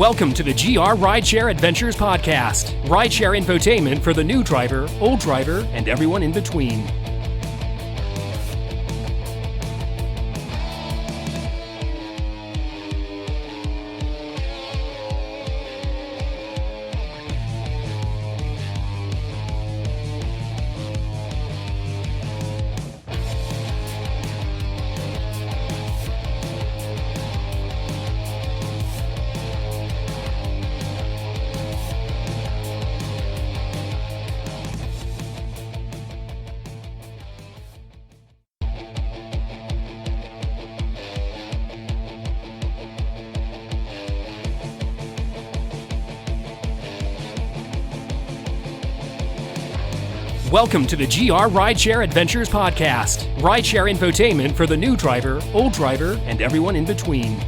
Welcome to the GR Rideshare Adventures podcast. Rideshare infotainment for the new driver, old driver, and everyone in between. Welcome to the GR Rideshare Adventures podcast. Rideshare infotainment for the new driver, old driver, and everyone in between.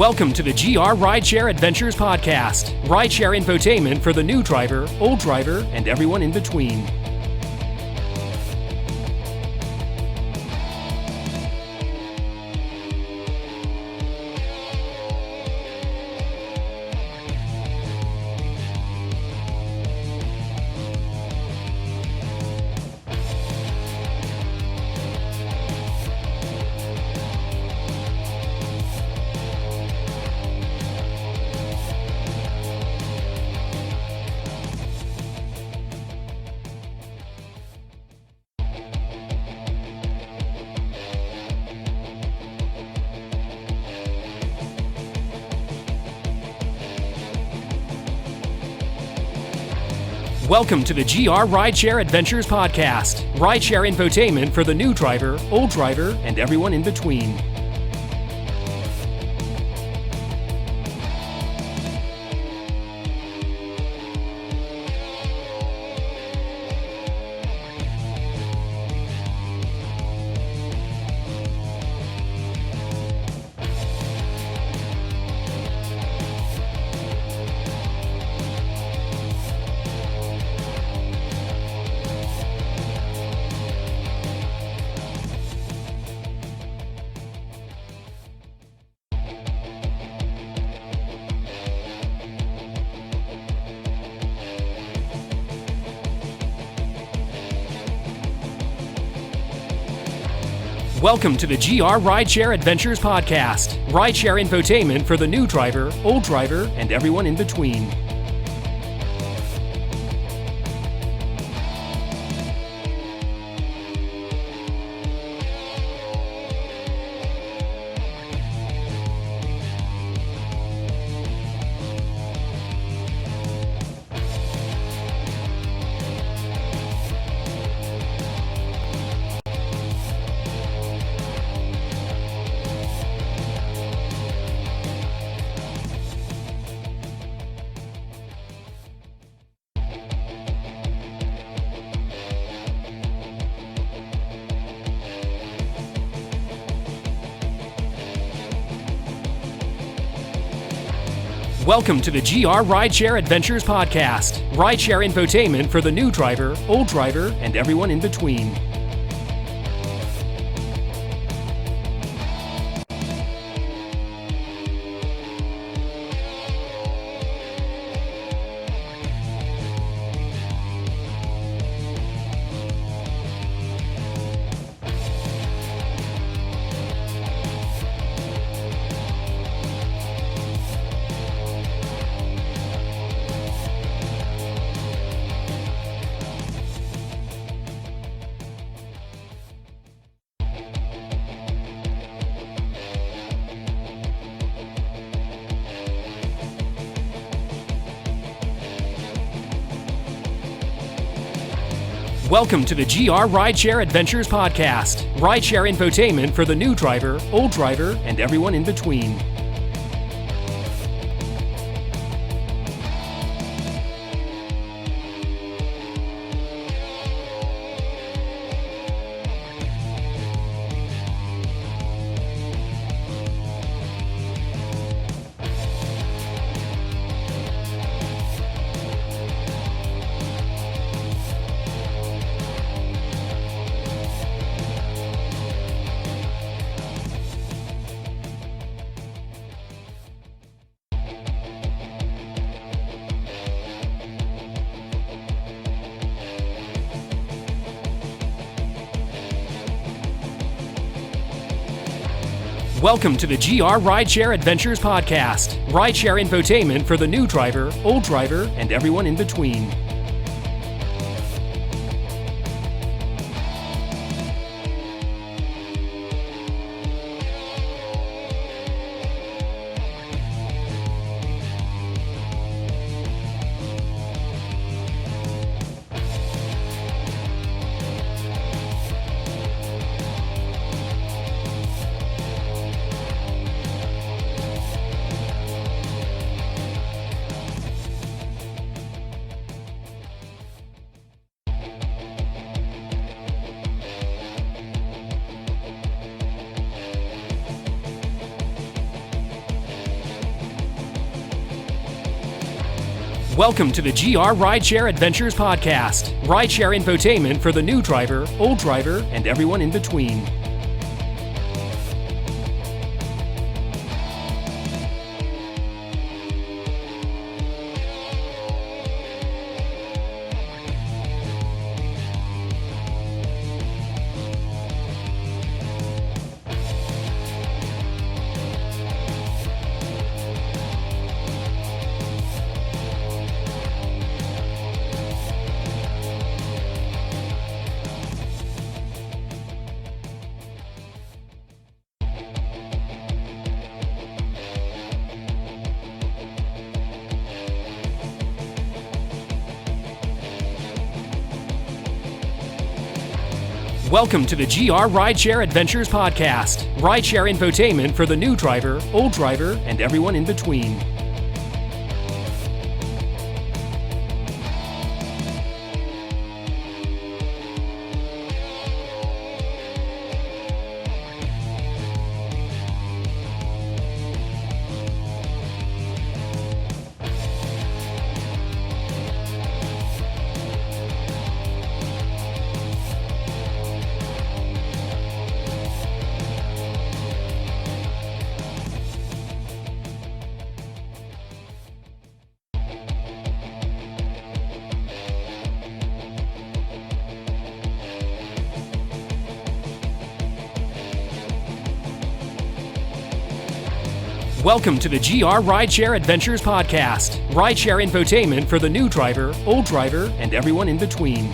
Welcome to the GR Rideshare Adventures podcast. Rideshare infotainment for the new driver, old driver, and everyone in between. Welcome to the GR Rideshare Adventures podcast. Rideshare infotainment for the new driver, old driver, and everyone in between. Welcome to the GR Rideshare Adventures podcast. Rideshare infotainment for the new driver, old driver, and everyone in between. Welcome to the GR Rideshare Adventures podcast. Rideshare infotainment for the new driver, old driver, and everyone in between. Welcome to the GR Rideshare Adventures Podcast. Rideshare infotainment for the new driver, old driver, and everyone in between. Welcome to the GR Rideshare Adventures Podcast. Rideshare infotainment for the new driver, old driver, and everyone in between. Welcome to the GR Rideshare Adventures Podcast. Rideshare infotainment for the new driver, old driver, and everyone in between. Welcome to the GR Rideshare Adventures Podcast. Rideshare infotainment for the new driver, old driver, and everyone in between. Welcome to the GR Rideshare Adventures Podcast. Rideshare infotainment for the new driver, old driver, and everyone in between.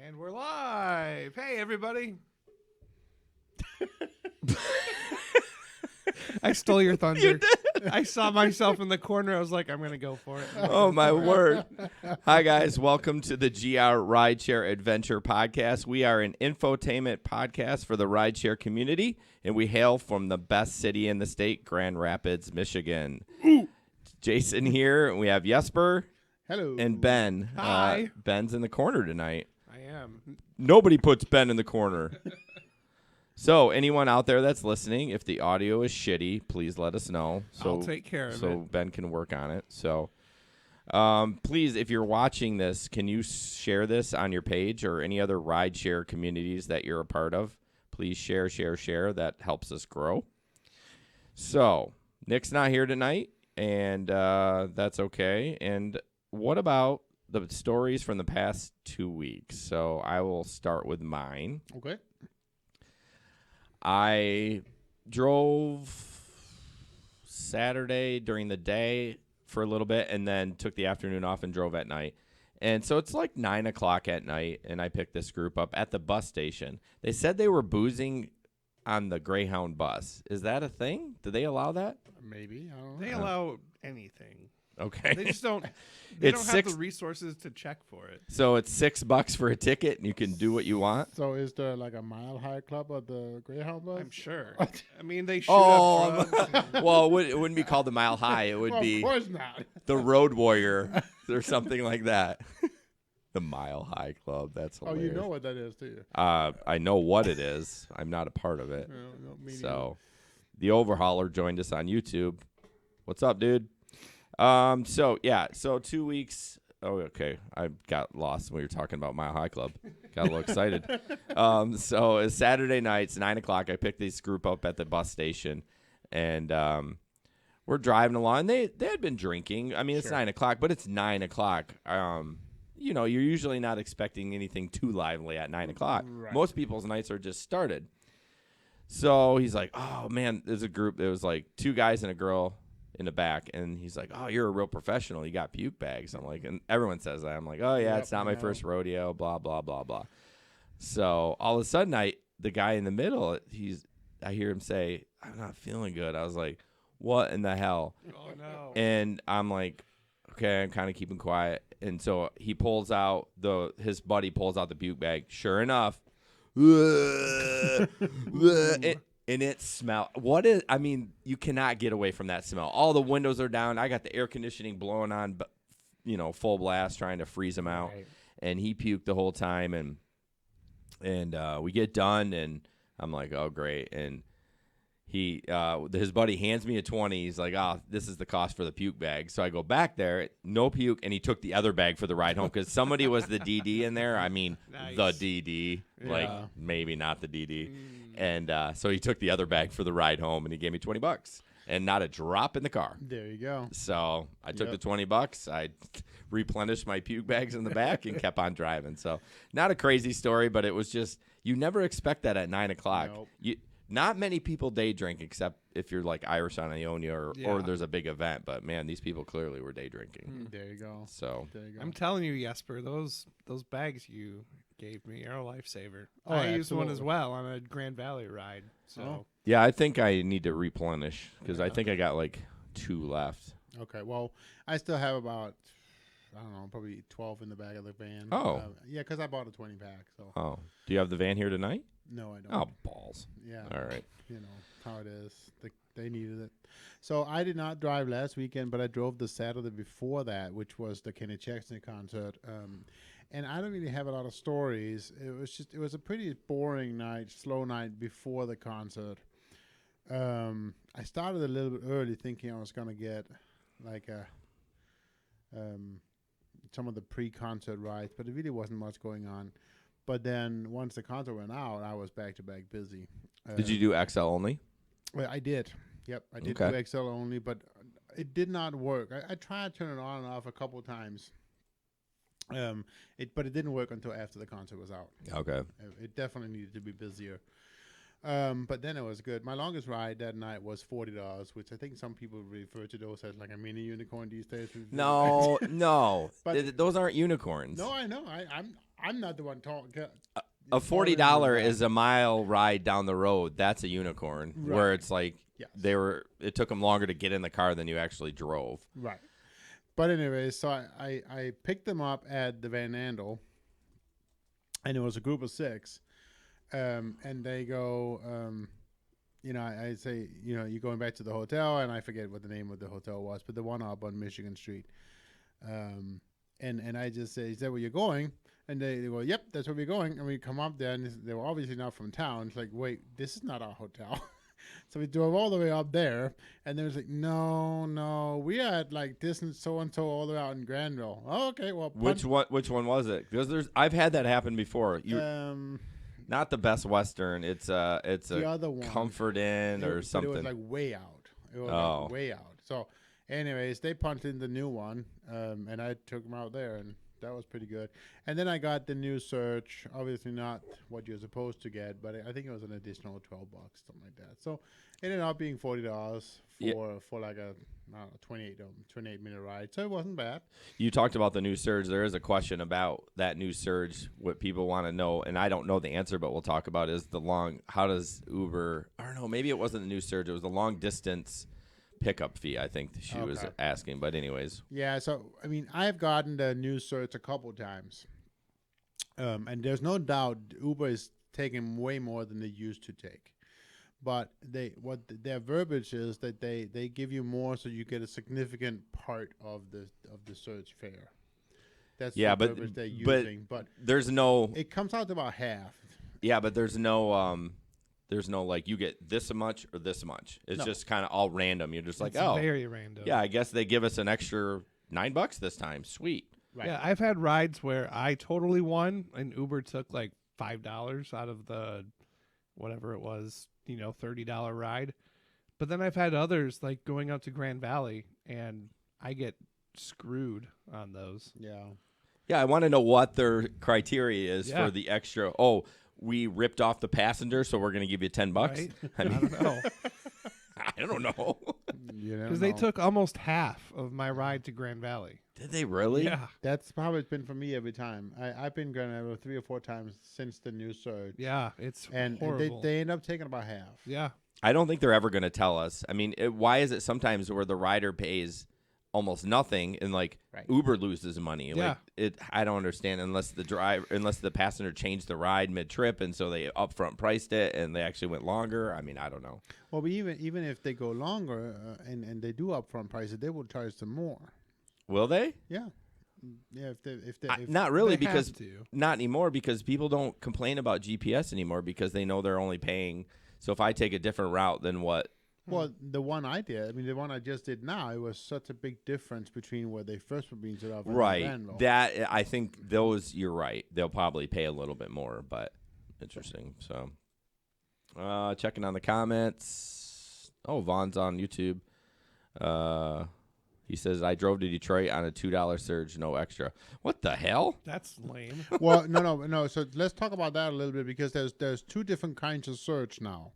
And we're live. Hey, everybody. I stole your thunder. You did. I saw myself in the corner. I was like, I'm going to go for it. Oh, my word. Hi, guys. Welcome to the GR Rideshare Adventure Podcast. We are an infotainment podcast for the rideshare community, and we hail from the best city in the state, Grand Rapids, Michigan. Jason here, and we have Jesper. Hello. And Ben. Hi. Ben's in the corner tonight. I am. Nobody puts Ben in the corner. So, anyone out there that's listening, if the audio is shitty, please let us know. So, I'll take care of it. So Ben can work on it. So, Please, if you're watching this, can you share this on your page or any other rideshare communities that you're a part of? Please share. That helps us grow. So Nick's not here tonight, and that's okay. And what about the stories from the past 2 weeks? So I will start with mine. Okay. I drove Saturday during the day for a little bit and then took the afternoon off and drove at night. And so it's like 9 o'clock at night, and I picked this group up at the bus station. They said they were boozing on the Greyhound bus. Is that a thing? Do they allow that? Maybe. I don't know. They allow anything. Okay. They just don't. They don't have the resources to check for it. So it's $6 for a ticket, and you can do what you want. So is there like a mile high club at the Greyhound bus? I'm sure. I mean, they shoot up drugs. Well, it wouldn't be called the Mile High. It would be Of course not. the Road Warrior or something like that. The Mile High Club. That's hilarious. Oh, you know what that is, do you? I know what it is. I'm not a part of it. No, me So the Overhauler joined us on YouTube. What's up, dude? So 2 weeks. Oh, okay. I got lost when we were talking about Mile High Club. Got a little excited. So it's Saturday night. It's 9 o'clock. I picked this group up at the bus station, and we're driving along. They had been drinking. I mean, it's 9 o'clock, but it's 9 o'clock. You're usually not expecting anything too lively at 9 o'clock. Right. Most people's nights are just started. So he's like, oh, man, there's a group. There was like 2 guys and a girl in the back. And he's like, oh, you're a real professional. You got puke bags. I'm like, and everyone says that. I'm like, oh, yeah, it's not my first rodeo, blah, blah, blah, blah. So all of a sudden, the guy in the middle, I hear him say, I'm not feeling good. I was like, what in the hell? Oh, no. And I'm like, okay, I'm kind of keeping quiet. And so he pulls out his buddy pulls out the puke bag. Sure enough, and it smelled. You cannot get away from that smell. All the windows are down. I got the air conditioning blowing on, full blast, trying to freeze him out. Right. And he puked the whole time. And we get done, and I'm like, oh, great. And his buddy hands me a 20. He's like, oh, this is the cost for the puke bag. So I go back there, no puke, and he took the other bag for the ride home because somebody was the DD in there. I mean, Nice. the DD, like maybe not the DD. Mm. And so he took the other bag for the ride home, and he gave me $20 and not a drop in the car. There you go. So I took the $20. I replenished my puke bags in the back and kept on driving. So not a crazy story, but it was just you never expect that at 9 o'clock. Nope. Not many people day drink except if you're like Irish on Ionia or there's a big event. But, man, these people clearly were day drinking. There you go. So There you go. I'm telling you, Jesper, those bags you gave me are a lifesaver. Oh, I used one absolutely. as well on a Grand Valley ride. So yeah, I think I need to replenish because I think I got like 2 left. Okay, well, I still have about, I don't know, probably 12 in the back of the van. Oh. Yeah, because I bought a 20-pack. So Oh, do you have the van here tonight? no, I don't. Oh, balls. Yeah. All right. You know how it is. They needed it. So I did not drive last weekend, but I drove the Saturday before that, which was the Kenny Chesney concert. And I don't really have a lot of stories. It was a pretty boring night, slow night before the concert. I started a little bit early thinking I was going to get like some of the pre-concert rides, but it really wasn't much going on. But then once the concert went out, I was back-to-back busy. Did you do XL only? Well, I did. Yep, I did Okay. do XL only, but it did not work. I tried to turn it on and off a couple of times. But it didn't work until after the concert was out. Okay. It definitely needed to be busier. But then it was good. My longest ride that night was $40, which I think some people refer to those as like a mini unicorn these days. No. But- Those aren't unicorns. No, I know. I'm not the one talking. A $40 is a mile ride down the road. That's a unicorn. Right. Where it's like Yes. it took them longer to get in the car than you actually drove. Right. But anyway, so I picked them up at the Van Andel, and it was a group of 6. And they go, I say, you're going back to the hotel, and I forget what the name of the hotel was, but the one up on Michigan Street. And I just say, is that where you're going? And they go, yep, that's where we're going. And we come up there, and they were obviously not from town. It's like, wait, this is not our hotel. So we drove all the way up there, and they was like, no, we are at like distance so and so all the way out in Granville. Oh, okay, well, Which one was it? Because I've had that happen before. Not the Best Western. It's the a other one, Comfort Inn or something. It was like way out. It was Oh. like way out. So, anyways, they punched in the new one, and I took them out there, and that was pretty good. And then I got the new Surge. Obviously not what you're supposed to get, but I think it was an additional $12, something like that. So it ended up being $40 for like a 28-minute ride. So it wasn't bad. You talked about the new Surge. There is a question about that new Surge. What people want to know, and I don't know the answer, but we'll talk about is how does Uber? I don't know. Maybe it wasn't the new Surge. It was the long distance pickup fee, I think she was asking. But anyways. Yeah, so, I mean, I've gotten the new Surge a couple times. And there's no doubt Uber is taking way more than they used to take. But their verbiage is that they give you more so you get a significant part of the Surge fare. That's the verbiage they're using. But there's no... It comes out to about half. Yeah, but there's no like you get this much or this much. It's just kind of all random. You're just like, very random. Yeah, I guess they give us an extra $9 this time. Sweet. Right. Yeah, I've had rides where I totally won, and Uber took like $5 out of the whatever it was, $30 ride. But then I've had others like going out to Grand Valley, and I get screwed on those. Yeah. Yeah, I want to know what their criteria is Yeah. for the extra. Oh, we ripped off the passenger, so we're going to give you $10. Right? I mean, I don't know. I don't know. Because they took almost half of my ride to Grand Valley. Did they really? Yeah. That's how it's been for me every time. I've been Grand Valley 3 or 4 times since the new Surge. Yeah, it's And horrible. they end up taking about half. Yeah. I don't think they're ever going to tell us. I mean, why is it sometimes where the rider pays almost nothing and like Right. Uber loses money? Yeah. Like I don't understand unless the passenger changed the ride mid trip and so they upfront priced it and they actually went longer. I mean, I don't know. Well, but even if they go longer and they do upfront prices, they will charge them more. Will they? Yeah. Yeah, if Not really, They have because to. not anymore, because people don't complain about GPS anymore because they know they're only paying. So if I take a different route than what, well, the one I did, the one I just did now, it was such a big difference between where they first were being set up and right? Granville. That I think those you're right. They'll probably pay a little bit more, but interesting. So, checking on the comments. Oh, Vaughn's on YouTube. He says, I drove to Detroit on a $2 Surge, no extra. What the hell? That's lame. Well, no. So let's talk about that a little bit because there's 2 different kinds of search now.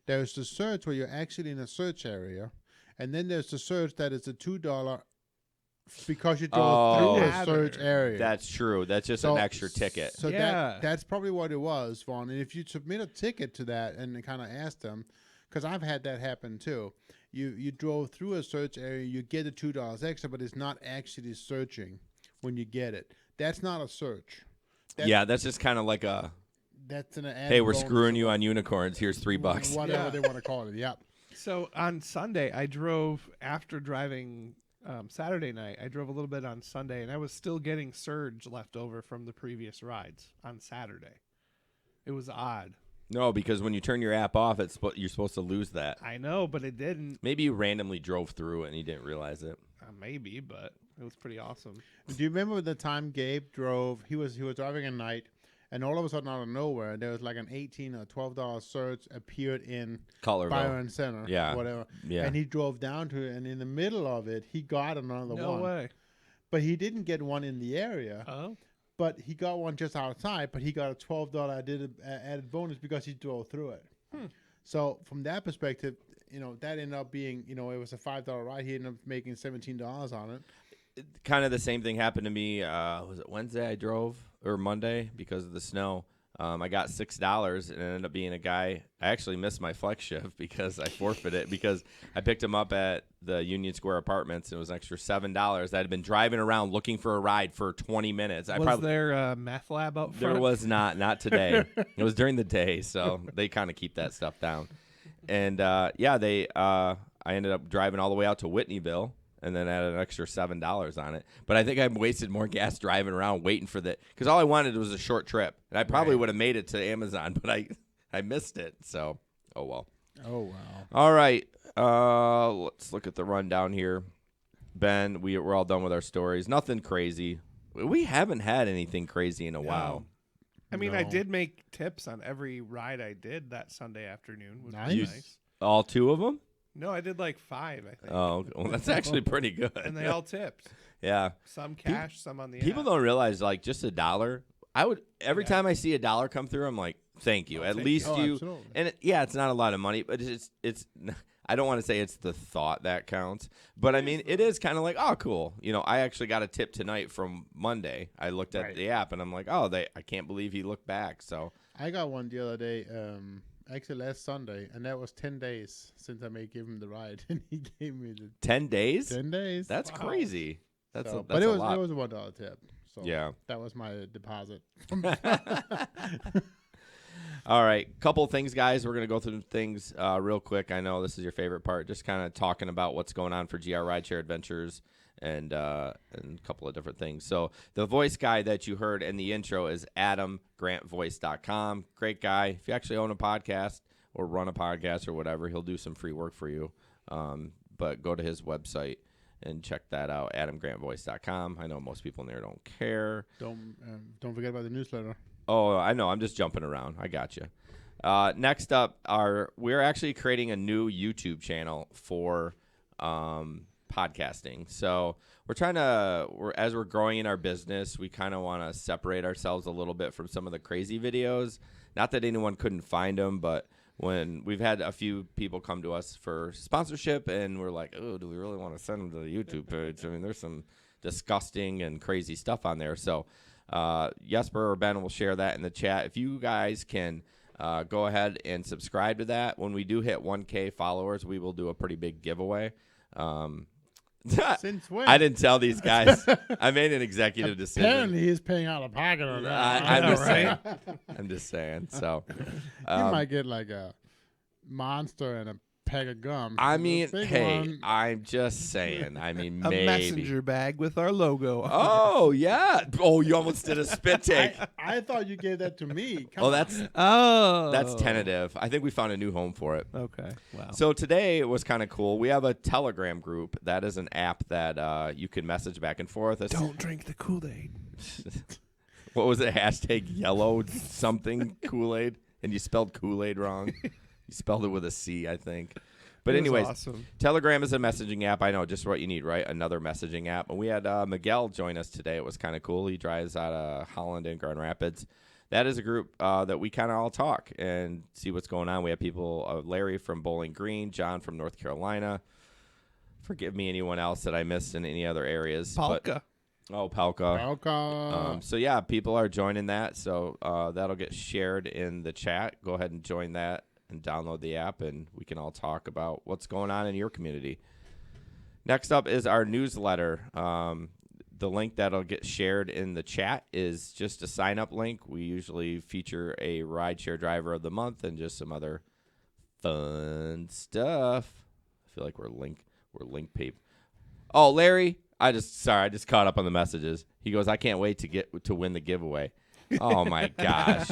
There's the search where you're actually in a search area, and then there's the search that is a $2 because you drove through a search area. That's true. That's just an extra ticket. So Yeah. that's probably what it was, Vaughn. And if you submit a ticket to that and kind of ask them, because I've had that happen too. You drove through a search area, you get the $2 extra, but it's not actually searching when you get it. That's not a search. That's just kind of like a, That's an added hey, we're bonus. screwing you on unicorns. Here's $3. Whatever Yeah. they want to call it. Yep. So on Sunday, I drove after driving Saturday night. I drove a little bit on Sunday, and I was still getting surge left over from the previous rides on Saturday. It was odd. No, because when you turn your app off, you're supposed to lose that. I know, but it didn't. Maybe you randomly drove through it and you didn't realize it. Maybe, but it was pretty awesome. Do you remember the time Gabe drove? He was driving at night, and all of a sudden, out of nowhere, there was like an $18 or $12 surge appeared in Colorville. Byron Center. Yeah. Whatever. Yeah. And he drove down to it, and in the middle of it, he got another No one. way. But he didn't get one in the area. Oh, But he got one just outside, but he got a $12 added bonus because he drove through it. So from that perspective, that ended up being, it was a $5 ride. He ended up making $17 on it. Kind of the same thing happened to me. Was it Wednesday I drove or Monday because of the snow? I got $6 and it ended up being a guy. I actually missed my flex shift because I forfeited because I picked him up at the Union Square Apartments. And it was an extra $7. I had been driving around looking for a ride for 20 minutes. was there a meth lab out front? There was not today. It was during the day, so they kind of keep that stuff down. And I ended up driving all the way out to Whitneyville. And then added an extra $7 on it. But I think I wasted more gas driving around waiting for that. Because all I wanted was a short trip. And I probably would have made it to Amazon, but I missed it. So, oh well. Oh, wow. All right. Let's look at the rundown here. Ben, we're all done with our stories. Nothing crazy. We haven't had anything crazy in a while. I mean, I No. did make tips on every ride I did that Sunday afternoon, which Nice. was nice. All 2 of them? No, I did like 5, I think. Oh, well, that's actually pretty good. And they all tipped. Yeah. Some cash, some on the People app. don't realize, like, just $1. I would every Yeah. time I see $1 come through, I'm like, thank you. I'll At take least it. Oh, you. absolutely. And it's not a lot of money, but it's. I don't want to say it's the thought that counts, but I mean, it is kind of like, oh, cool. You know, I actually got a tip tonight from Monday. I looked at Right. the app and I'm like, oh, I can't believe he looked back. So I got one the other day, actually last Sunday, and that was 10 days since I may give him the ride, and he gave me the 10 days. 10 days. That's Wow. crazy. That's So- a, that's but it a was lot. it was a $1 tip. So Yeah. that was my deposit. All right, couple of things, guys. We're gonna go through things real quick. I know this is your favorite part, just kind of talking about what's going on for GR Rideshare Adventures and a couple of different things. So the voice guy that you heard in the intro is AdamGrantVoice.com. Great guy. If you actually own a podcast or run a podcast or whatever, he'll do some free work for you. But go to his website and check that out, AdamGrantVoice.com. I know most people in there don't care. Don't forget about the newsletter. Oh, I know. I'm just jumping around. I got you. Next up, we're actually creating a new YouTube channel for podcasting. So we're trying to, as we're growing in our business, we kind of want to separate ourselves a little bit from some of the crazy videos. Not that anyone couldn't find them, but when we've had a few people come to us for sponsorship, and we're like, oh, do we really want to send them to the YouTube page? I mean, there's some disgusting and crazy stuff on there. So Jesper or Ben will share that in the chat. If you guys can go ahead and subscribe to that, when we do hit 1K followers, we will do a pretty big giveaway. Since when? I didn't tell these guys. I made an executive decision. Apparently, he's paying out of pocket on that. I'm I know, just saying. I'm just saying. So, You might get like a monster and a pack of gum. I The mean, big hey, one- I'm just saying. I mean, A maybe. messenger bag with our logo. Oh yeah. Oh, you almost did a spit take. I thought you gave that to me. Come Oh, on. that's tentative. I think we found a new home for it. Okay. Wow. So today was kind of cool. We have a Telegram group. That is an app that you can message back and forth. Don't drink the Kool-Aid. What was it? Hashtag yellow something Kool-Aid, and you spelled Kool-Aid wrong. You spelled it with a C, I think. But It was anyways, awesome. Telegram is a messaging app. I know, just what you need, right? Another messaging app. And we had Miguel join us today. It was kind of cool. He drives out of Holland and Grand Rapids. That is a group that we kind of all talk and see what's going on. We have people, Larry from Bowling Green, John from North Carolina. Forgive me, anyone else that I missed in any other areas. Palka. Palka. Welcome. So yeah, people are joining that. So that'll get shared in the chat. Go ahead and join that and download the app, and we can all talk about what's going on in your community. Next up is our newsletter. The link that'll get shared in the chat is just a sign-up link. We usually feature a rideshare driver of the month and just some other fun stuff. I feel like we're link paper. Oh, Larry, I just caught up on the messages. He goes, I can't wait to win the giveaway. Oh my gosh,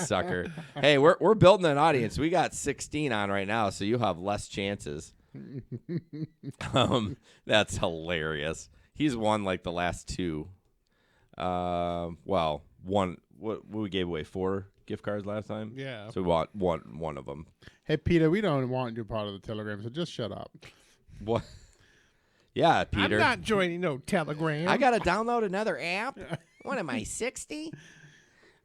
sucker! Hey, we're building an audience. We got 16 on right now, so you have less chances. That's hilarious. He's won like the last 2. Well, one. What we gave away 4 gift cards last time. Yeah. So we want one of them. Hey, Peter, we don't want you part of the Telegram, so just shut up. What? Yeah, Peter. I'm not joining no Telegram. I gotta download another app. What am I, 60?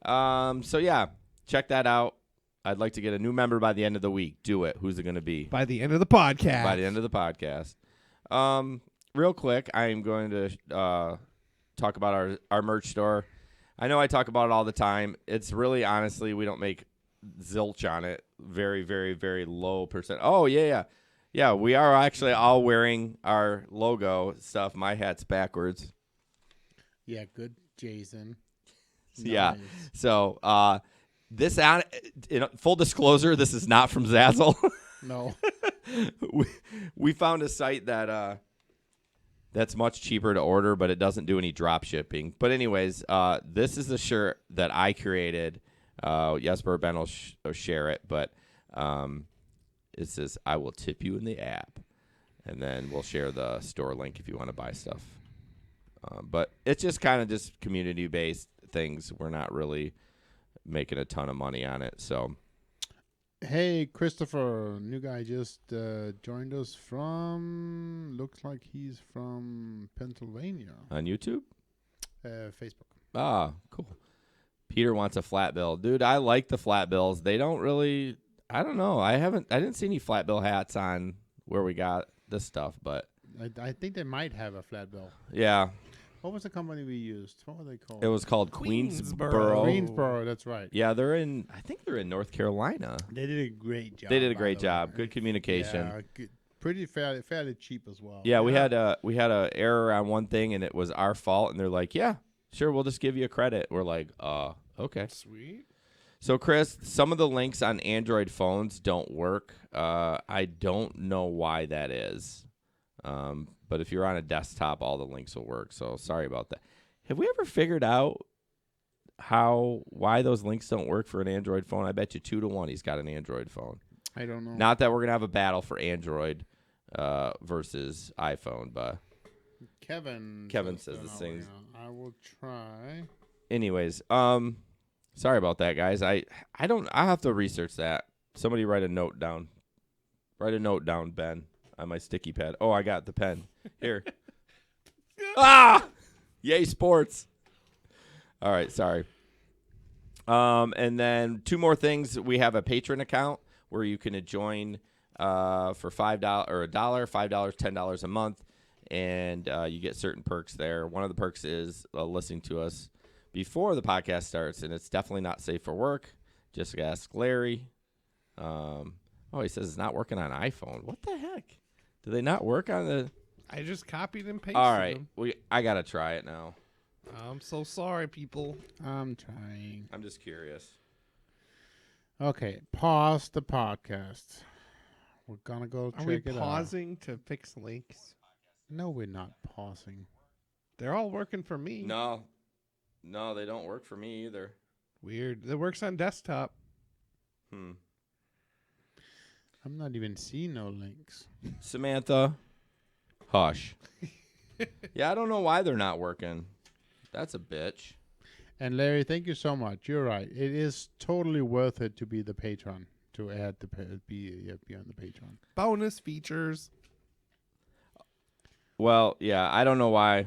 So yeah, check that out. I'd like to get a new member by the end of the week. Do it. Who's it going to be? By the end of the podcast. By the end of the podcast. Real quick, I'm going to talk about our merch store. I know I talk about it all the time. It's really, honestly, we don't make zilch on it. Very, very, very low percent. Oh, yeah. Yeah, we are actually all wearing our logo stuff. My hat's backwards. Yeah, good, Jason. Yeah. Nice. So, this full disclosure, this is not from Zazzle. No. we found a site that that's much cheaper to order, but it doesn't do any drop shipping. But anyways, this is the shirt that I created. Jesper Ben will share it, but it says, I will tip you in the app. And then we'll share the store link if you want to buy stuff. But it's just kind of just community-based things. We're not really making a ton of money on it. So, Hey, Christopher, new guy just joined us from, looks like he's from Pennsylvania. on YouTube? Facebook. Ah, cool. Peter wants a flat bill. Dude, I like the flat bills. They don't really, I don't know. I didn't see any flat bill hats on where we got this stuff, but I think they might have a flat bill. yeah. What was the company we used? What were they called? It was called Queensboro. Greensboro, that's right. Yeah, I think they're in North Carolina. They did a great job. They did a by great the way. job. Good communication. Yeah, good, pretty fairly cheap as well. Yeah, we had a error on one thing and it was our fault, and they're like, yeah, sure, we'll just give you a credit. We're like, okay. Sweet. So, Chris, some of the links on Android phones don't work. I don't know why that is. But if you're on a desktop, all the links will work. So sorry about that. Have we ever figured out why those links don't work for an Android phone? I bet you 2-1 he's got an Android phone. I don't know. Not that we're gonna have a battle for Android versus iPhone, but Kevin says the things. I will try. Anyways, sorry about that, guys. I don't. I have to research that. Somebody write a note down. Write a note down, Ben, on my sticky pad. Oh, I got the pen here. Yay, sports. All right, sorry. And then 2 more things. We have a patron account where you can join for $5 or $1, $5, $10 a month, and you get certain perks there. One of the perks is listening to us before the podcast starts, and it's definitely not safe for work. Just ask Larry. He says it's not working on iPhone. What the heck? Do they not work on the? I just copied and pasted All right, them. I gotta try it now. I'm so sorry, people. I'm trying. I'm just curious. Okay, pause the podcast. We're gonna go Are we check it out. pausing to fix links? No, we're not pausing. They're all working for me. No, they don't work for me either. Weird. It works on desktop. I'm not even seeing no links. Samantha, hush. Yeah, I don't know why they're not working. That's a bitch. And Larry, thank you so much. You're right. It is totally worth it to be the patron, to add the be on the patron. Bonus features. Well, yeah, I don't know why.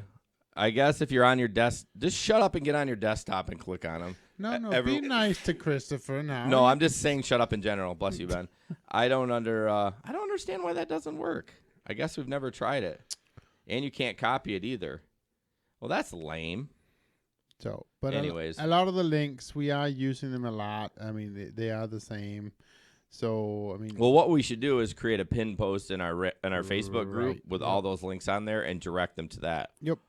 I guess if you're on your desk, just shut up and get on your desktop and click on them. No, be nice to Christopher now. No, I'm just saying shut up in general. Bless you, Ben. I don't understand why that doesn't work. I guess we've never tried it. And you can't copy it either. Well, that's lame. So, but anyways, a lot of the links, we are using them a lot. I mean, they are the same. So, I mean, well, what we should do is create a pin post in our Facebook group with all those links on there and direct them to that. Yep.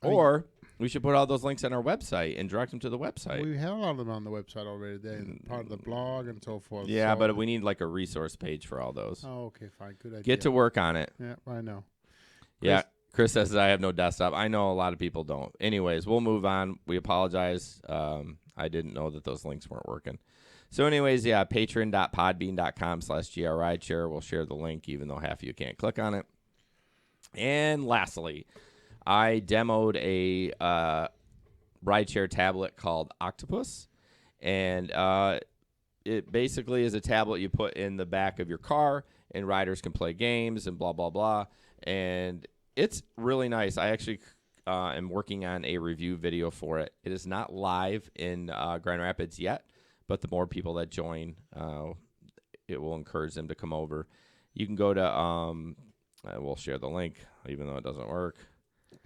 Or we should put all those links on our website and direct them to the website. We have a lot of them on the website already. They're part of the blog and so forth. Yeah, so but we need like a resource page for all those. Oh, okay, fine. Good idea. Get to work on it. Yeah, I know. Yeah, Chris says I have no desktop. I know a lot of people don't. Anyways, we'll move on. We apologize. I didn't know that those links weren't working. So anyways, yeah, patreon.podbean.com/grrideshare. We'll share the link, even though half of you can't click on it. And lastly, I demoed a rideshare tablet called Octopus. And it basically is a tablet you put in the back of your car, and riders can play games and blah, blah, blah. And it's really nice. I actually am working on a review video for it. It is not live in Grand Rapids yet, but the more people that join, it will encourage them to come over. You can go to, we'll share the link, even though it doesn't work.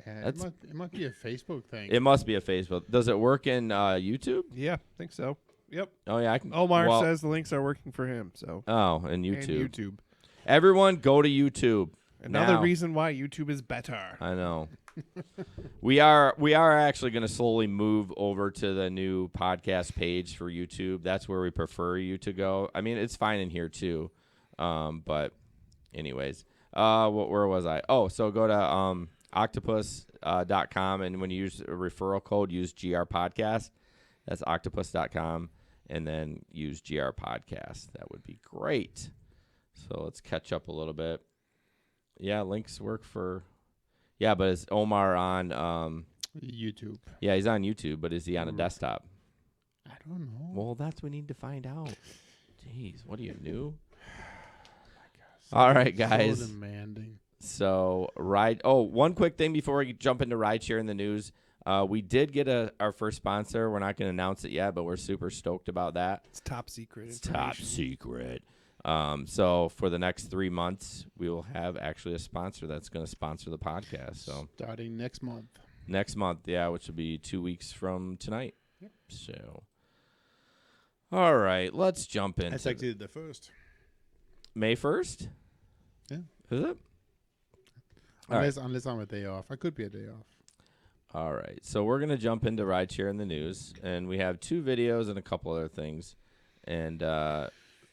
It must be a Facebook thing. It must be a Facebook. Does it work in YouTube? Yeah, I think so. Yep. Oh, yeah. I can. Omar says the links are working for him. So. Oh, and YouTube. And YouTube. Everyone go to YouTube. Another now. Reason why YouTube is better. I know. We are actually going to slowly move over to the new podcast page for YouTube. That's where we prefer you to go. I mean, it's fine in here too. But anyways, where was I? Oh, so go to octopus.com, and when you use a referral code, use GR Podcast. That's octopus.com, and then use GR Podcast. That would be great. So let's catch up a little bit. Yeah, links work for. Yeah, but is Omar on YouTube. Yeah, he's on YouTube, but is he on a desktop? I don't know. Well, that's what we need to find out. Jeez, what are you new? So, All right, guys. So demanding. So one quick thing before we jump into rideshare in the news. We did get our first sponsor. We're not going to announce it yet, but we're super stoked about that. It's top secret. It's top secret. So for the next 3 months, we will have actually a sponsor that's going to sponsor the podcast. So starting next month. Next month, yeah, which will be 2 weeks from tonight. Yep. So, all right, let's jump in. That's actually the first. May 1st? Yeah. Is it? Unless I'm a day off. I could be a day off. All right, so we're going to jump into rideshare in the news, and we have 2 videos and a couple other things. And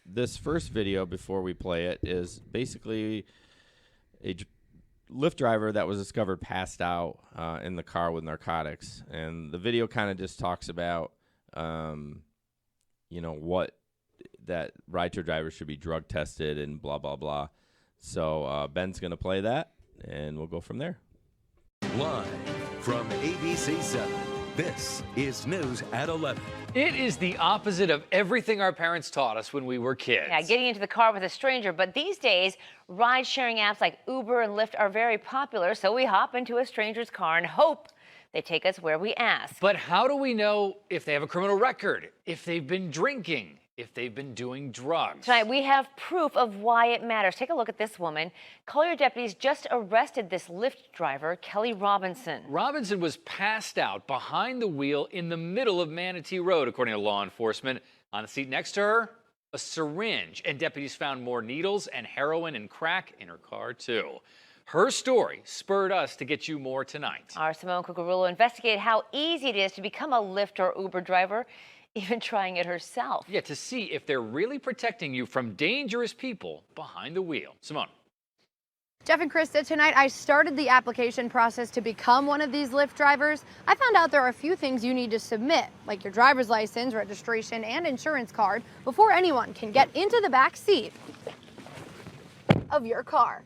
this first video, before we play it, is basically a Lyft driver that was discovered passed out in the car with narcotics. And the video kind of just talks about, what that rideshare drivers should be drug tested and blah, blah, blah. So Ben's going to play that, and we'll go from there. Live from ABC 7, this is News at 11. It is the opposite of everything our parents taught us when we were kids. Yeah, getting into the car with a stranger. But these days, ride-sharing apps like Uber and Lyft are very popular, so we hop into a stranger's car and hope they take us where we ask. But how do we know if they have a criminal record, if they've been drinking, if they've been doing drugs? Tonight, we have proof of why it matters. Take a look at this woman. Collier deputies just arrested this Lyft driver, Kelly Robinson. Robinson was passed out behind the wheel in the middle of Manatee Road, according to law enforcement. On the seat next to her, a syringe, and deputies found more needles and heroin and crack in her car, too. Her story spurred us to get you more tonight. Our Simone Cucurullo investigated how easy it is to become a Lyft or Uber driver, even trying it herself. Yeah, to see if they're really protecting you from dangerous people behind the wheel. Simone. Jeff and Krista, tonight I started the application process to become one of these Lyft drivers. I found out there are a few things you need to submit, like your driver's license, registration, and insurance card, before anyone can get into the back seat of your car.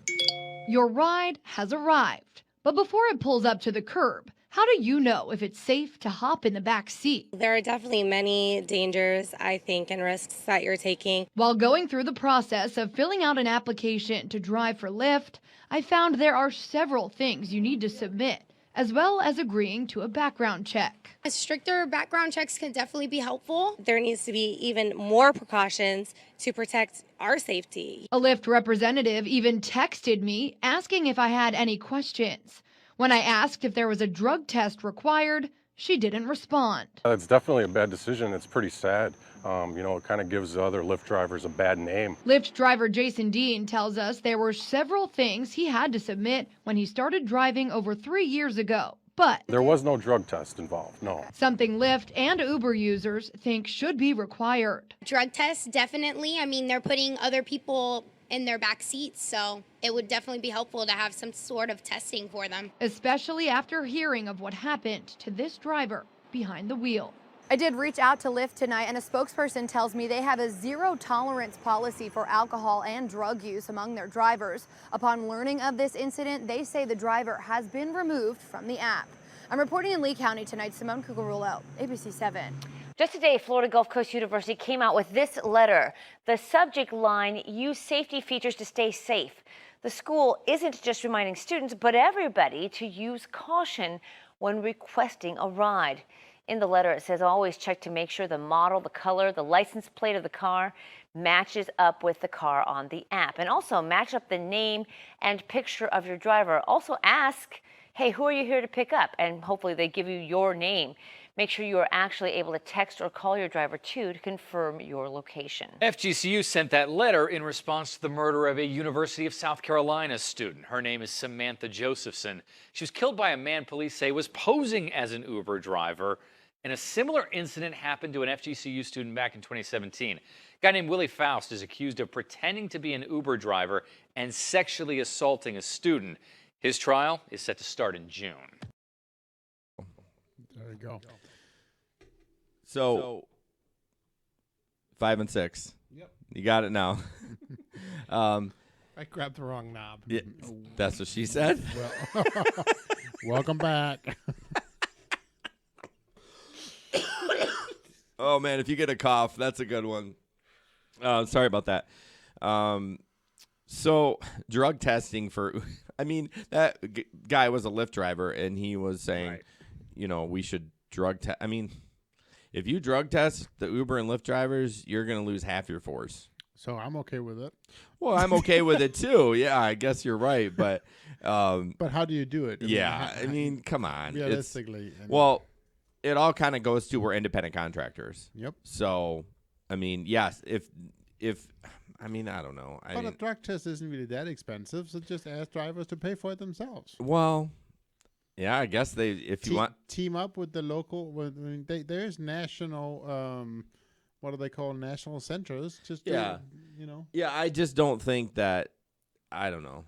Your ride has arrived, but before it pulls up to the curb, how do you know if it's safe to hop in the back seat? There are definitely many dangers, I think, and risks that you're taking. While going through the process of filling out an application to drive for Lyft, I found there are several things you need to submit, as well as agreeing to a background check. Stricter background checks can definitely be helpful. There needs to be even more precautions to protect our safety. A Lyft representative even texted me asking if I had any questions. When I asked if there was a drug test required, she didn't respond. It's definitely a bad decision. It's pretty sad. It kind of gives the other Lyft drivers a bad name. Lyft driver Jason Dean tells us there were several things he had to submit when he started driving over 3 years ago, but there was no drug test involved, no. Something Lyft and Uber users think should be required. Drug tests, definitely. I mean, they're putting other people in their back seats, so it would definitely be helpful to have some sort of testing for them. Especially after hearing of what happened to this driver behind the wheel. I did reach out to Lyft tonight, and a spokesperson tells me they have a zero-tolerance policy for alcohol and drug use among their drivers. Upon learning of this incident, they say the driver has been removed from the app. I'm reporting in Lee County tonight. Simone Cucurullo, ABC 7. Just today, Florida Gulf Coast University came out with this letter. The subject line, use safety features to stay safe. The school isn't just reminding students, but everybody to use caution when requesting a ride. In the letter, it says always check to make sure the model, the color, the license plate of the car matches up with the car on the app. And also match up the name and picture of your driver. Also ask, hey, who are you here to pick up? And hopefully they give you your name. Make sure you are actually able to text or call your driver, too, to confirm your location. FGCU sent that letter in response to the murder of a University of South Carolina student. Her name is Samantha Josephson. She was killed by a man police say was posing as an Uber driver. And a similar incident happened to an FGCU student back in 2017. A guy named Willie Faust is accused of pretending to be an Uber driver and sexually assaulting a student. His trial is set to start in June. There you go. So 5 and 6. Yep. You got it now. I grabbed the wrong knob. Yeah, that's what she said. Well, welcome back. Oh man, if you get a cough, that's a good one. Sorry about that. So drug testing for, I mean, that guy was a Lyft driver, and he was saying, we should drug test. I mean, if you drug test the Uber and Lyft drivers, you're going to lose half your force. So I'm okay with it. Well, I'm okay with it too. Yeah, I guess you're right, but how do you do it? I mean, come on. Realistically. It all kind of goes to we're independent contractors. Yep. So, I mean, yes, if I mean, I don't know. But a drug test isn't really that expensive, so just ask drivers to pay for it themselves. Well, yeah, I guess you want team up with the local. There's national. What do they call national centers? Yeah, I just don't think that. I don't know.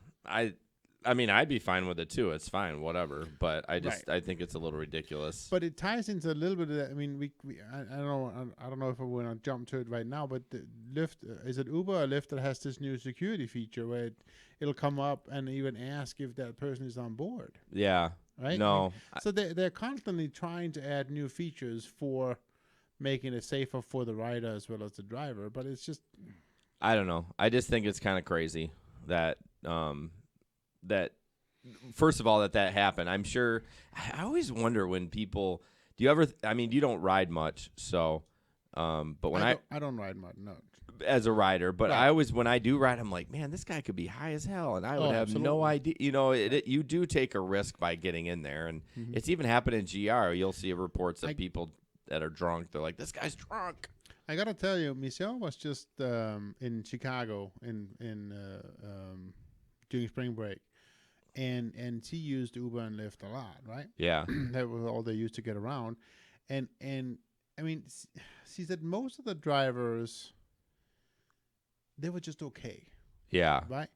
I mean, I'd be fine with it too. It's fine, whatever. But I think it's a little ridiculous. But it ties into a little bit of that. I mean, I don't know if I want to jump to it right now. But the Lyft, is it Uber or Lyft that has this new security feature where it'll come up and even ask if that person is on board? Yeah. Right. No. So they're constantly trying to add new features for making it safer for the rider as well as the driver. But it's just, I don't know. I just think it's kind of crazy that. That first of all that happened. I'm sure. I always wonder when people. Do you ever? I mean, you don't ride much, so. But when I don't ride much, no. As a rider, but I always when I do ride, I'm like, man, this guy could be high as hell, and I would have no idea. You do take a risk by getting in there, and it's even happened in GR. You'll see reports of people that are drunk. They're like, this guy's drunk. I gotta tell you, Michelle was just in Chicago in during spring break. And she used Uber and Lyft a lot, right? Yeah. That was all they used to get around. And I mean, she said most of the drivers, they were just okay. Yeah. Right?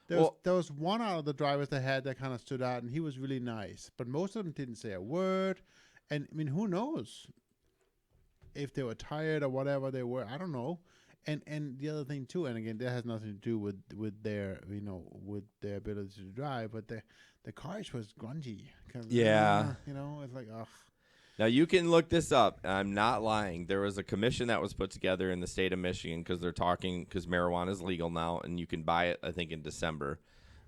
There was one out of the drivers that kind of stood out, and he was really nice. But most of them didn't say a word. And, I mean, who knows if they were tired or whatever they were. I don't know. And the other thing too, and again, that has nothing to do with their with their ability to drive, but the cars was grungy. Yeah. It's like ugh. Now you can look this up. I'm not lying. There was a commission that was put together in the state of Michigan because marijuana is legal now, and you can buy it. I think in December,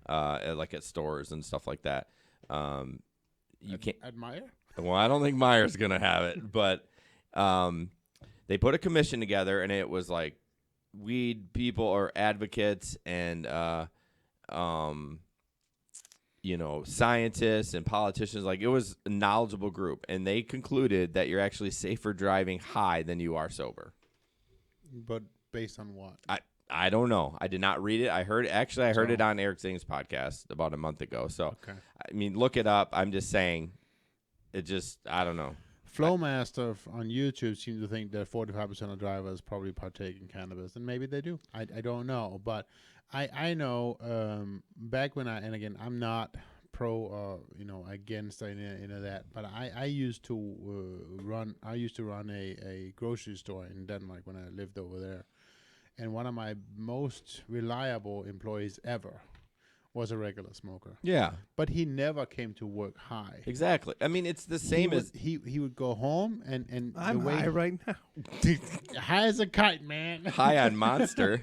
at stores and stuff like that. You can't admire. Well, I don't think Meyer's gonna have it, but they put a commission together, and it was like. Weed people or advocates and scientists and politicians. Like, it was a knowledgeable group, and they concluded that you're actually safer driving high than you are sober. But based on what? I don't know. I did not read it. I heard it on Eric Zing's podcast about a month ago. So okay. I mean, look it up. I'm just saying I don't know. Flowmaster on YouTube seems to think that 45% of drivers probably partake in cannabis, and maybe they do. I don't know, but I know back when and again, I'm not pro against any of that, but I used to run a grocery store in Denmark when I lived over there, and one of my most reliable employees ever was a regular smoker. Yeah. But he never came to work high. Exactly. I mean, it's the same as... He would go home and I'm high right now. High as a kite, man. High on Monster.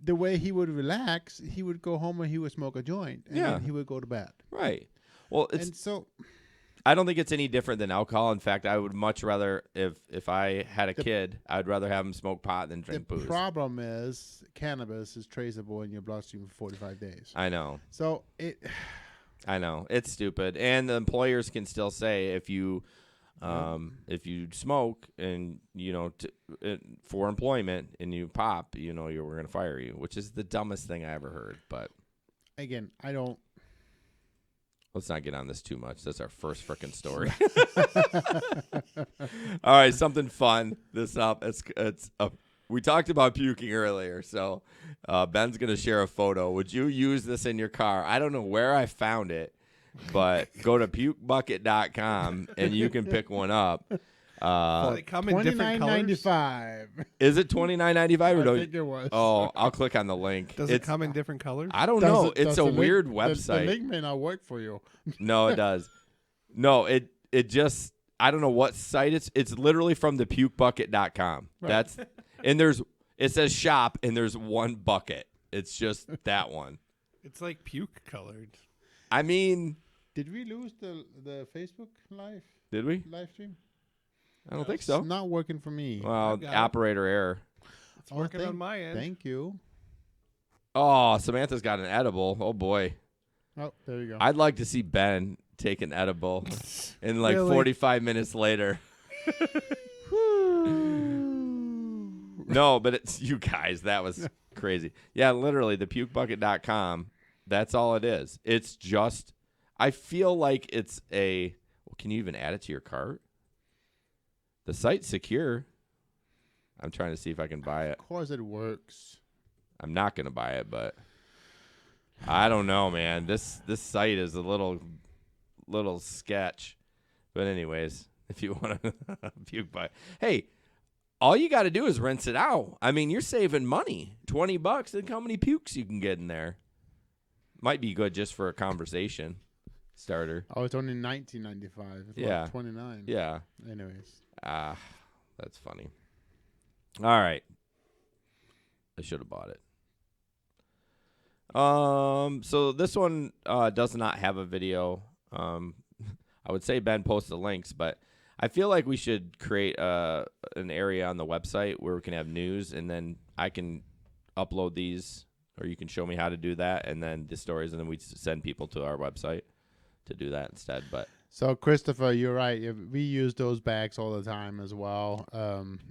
The way he would relax, he would go home and he would smoke a joint. And then he would go to bed. Right. Well, and so... I don't think it's any different than alcohol. In fact, I would much rather, if I had a kid, I'd rather have him smoke pot than drink booze. The problem is cannabis is traceable in your bloodstream for 45 days. I know. So I know. It's stupid. And the employers can still say if you smoke and, for employment and you pop, we're going to fire you, which is the dumbest thing I ever heard. But again, I don't. Let's not get on this too much. That's our first frickin' story. All right, something fun. We talked about puking earlier, so Ben's going to share a photo. Would you use this in your car? I don't know where I found it, but go to pukebucket.com and you can pick one up. They come in different colors. $29.95. Is it $29.95 or I no? think it was. Oh, I'll click on the link. Does it come in different colors? I don't know. It's a the link- weird the website. link may not work for you. No, it does. No, it just, I don't know what site it's literally from the pukebucket.com. Right. That's and it says shop and there's one bucket. It's just that one. It's like puke colored. I mean, Did we lose the Facebook live stream? I don't think so. It's not working for me. Well, operator error. It's working on my end. Thank you. Oh, Samantha's got an edible. Oh boy. Oh, there you go. I'd like to see Ben take an edible and like Really? 45 minutes later. No, but it's you guys. That was crazy. Yeah, literally thepukebucket.com. That's all it is. It's just, I feel like it's can you even add it to your cart? The site's secure. I'm trying to see if I can buy it. Of course it works. I'm not going to buy it, but I don't know, man. This site is a little sketch. But anyways, if you want to puke buy, hey, all you got to do is rinse it out. I mean, you're saving money. $20. Think how many pukes you can get in there. Might be good just for a conversation starter. Oh, it's only $19.95. It's Yeah. like $29. Yeah. Anyways. That's funny. All right. I should have bought it. So this one does not have a video. I would say Ben posts the links, but I feel like we should create an area on the website where we can have news, and then I can upload these, or you can show me how to do that, and then the stories, and then we send people to our website to do that instead. But So, Christopher, you're right. We use those bags all the time as well.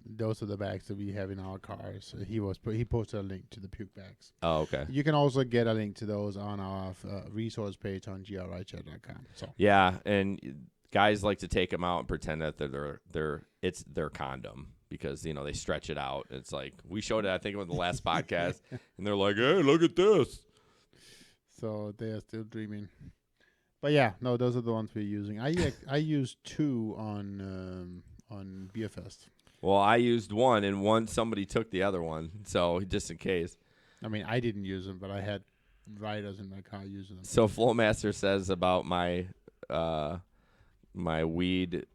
Those are the bags that we have in our cars. He posted a link to the puke bags. oh, okay. You can also get a link to those on our resource page on grrideshare.com. So Yeah, and guys like to take them out and pretend that it's their condom because they stretch it out. It's like we showed it, I think, on the last podcast, and they're like, "Hey, look at this." So they are still dreaming. But yeah, no, those are the ones we're using. I used two on Beerfest. Well, I used one, and somebody took the other one, so just in case. I mean, I didn't use them, but I had riders in my car using them. So Flowmaster says about my my weed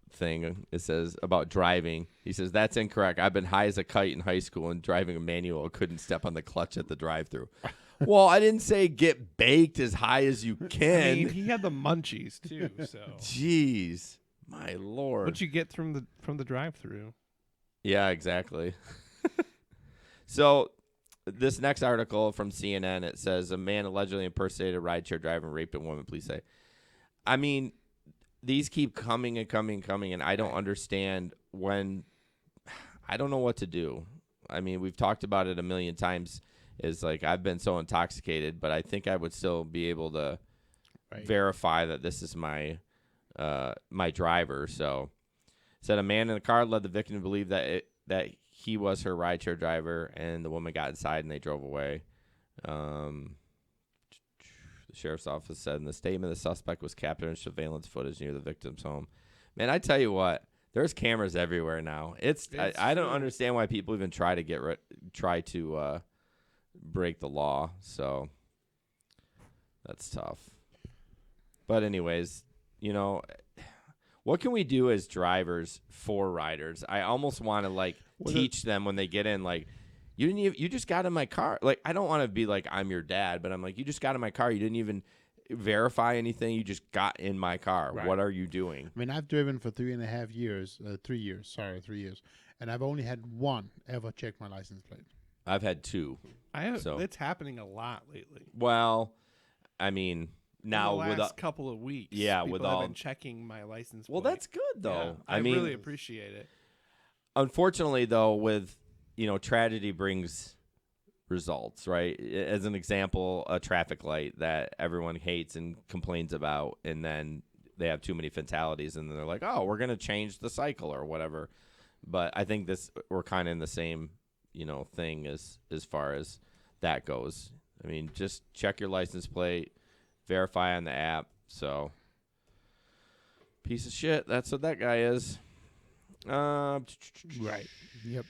thing. It says about driving. He says that's incorrect. I've been high as a kite in high school and driving a manual. Couldn't step on the clutch at the drive-through. Well, I didn't say get baked as high as you can. I mean, he had the munchies too. So, jeez, my lord. What'd you get from the drive-through? Yeah, exactly. So, this next article from CNN, it says a man allegedly impersonated a rideshare driver and raped a woman. Police say. I mean, these keep coming and coming and coming, and I don't understand when. I don't know what to do. I mean, we've talked about it a million times. Is like I've been so intoxicated, but I think I would still be able to verify that this is my my driver. So, said a man in the car led the victim to believe that he was her rideshare driver, and the woman got inside and they drove away. The sheriff's office said in the statement the suspect was captured in surveillance footage near the victim's home. Man, I tell you what, there's cameras everywhere now. I don't understand why people even try to break the law. So that's tough. But anyways, what can we do as drivers for riders? I almost want to teach them when they get in, like, you just got in my car. Like, I don't want to be like I'm your dad, but I'm like, you just got in my car. You didn't even verify anything. You just got in my car. Right. What are you doing? I mean, I've driven for 3 years, and I've only had one ever check my license plate. I've had 2. It's happening a lot lately. Well, I mean, now in the last couple of weeks, people have been checking my license plate. Well, that's good though. Yeah, I mean, really appreciate it. Unfortunately, though, with tragedy brings results, right? As an example, a traffic light that everyone hates and complains about, and then they have too many fatalities, and then they're like, "Oh, we're gonna change the cycle or whatever." But I think we're kind of in the same thing as far as that goes. I mean, just check your license plate, verify on the app. So, piece of shit. That's what that guy is. Right. Yep.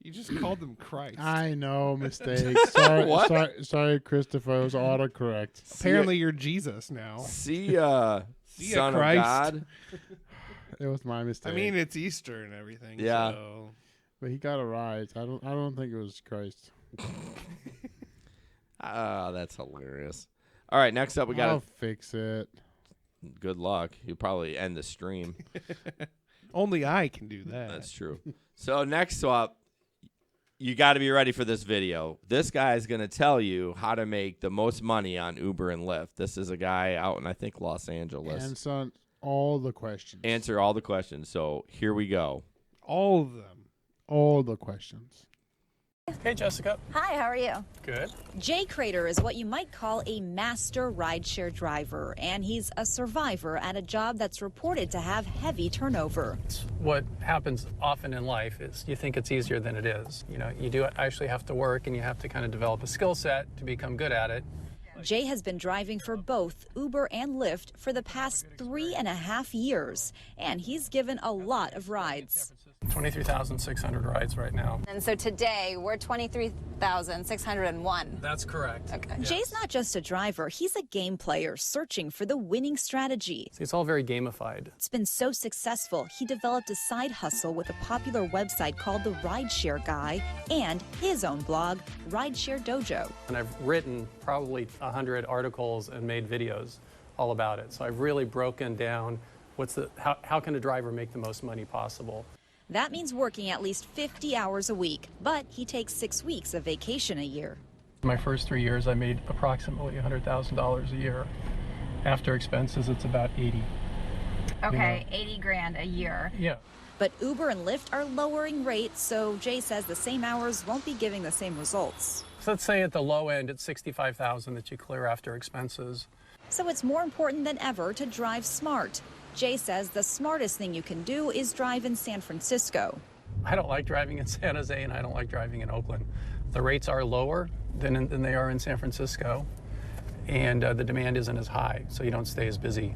You just called them Christ. I know, mistake. Sorry, What? sorry, Christopher. It was autocorrect. Apparently, you're Jesus now. See ya, See ya, Son Christ. of God. It was my mistake. I mean, it's Easter and everything. Yeah. So. but he got it right. I don't think it was Christ. That's hilarious. All right, next up we got. I'll fix it. Good luck. You'll probably end the stream. Only I can do that. That's true. So next up, you got to be ready for this video. This guy is going to tell you how to make the most money on Uber and Lyft. This is a guy out in, I think, Los Angeles. Answer all the questions. Answer all the questions. So here we go. All of them. All the questions. Hey, Jessica. Hi, how are you? Good. Jay Crater is what you might call a master rideshare driver, and he's a survivor at a job that's reported to have heavy turnover. What happens often in life is you think it's easier than it is. You know, you do actually have to work and you have to kind of develop a skill set to become good at it. Jay has been driving for both Uber and Lyft for the past 3.5 years, and he's given a lot of rides. 23,600 rides right now. And so today we're 23,601. That's correct. Okay. Yes. Jay's not just a driver, he's a game player searching for the winning strategy. See, it's all very gamified. It's been so successful, he developed a side hustle with a popular website called the Rideshare Guy and his own blog, Rideshare Dojo. And I've written probably 100 articles and made videos all about it. So I've really broken down how can a driver make the most money possible. That means working at least 50 hours a week, but he takes 6 weeks of vacation a year. My first 3 years, I made approximately $100,000 a year. After expenses, it's about 80. Okay, 80 grand a year. Yeah. But Uber and Lyft are lowering rates, so Jay says the same hours won't be giving the same results. So let's say at the low end, it's $65,000 that you clear after expenses. So it's more important than ever to drive smart. Jay says the smartest thing you can do is drive in San Francisco. I don't like driving in San Jose and I don't like driving in Oakland. The rates are lower than they are in San Francisco, and the demand isn't as high, so you don't stay as busy.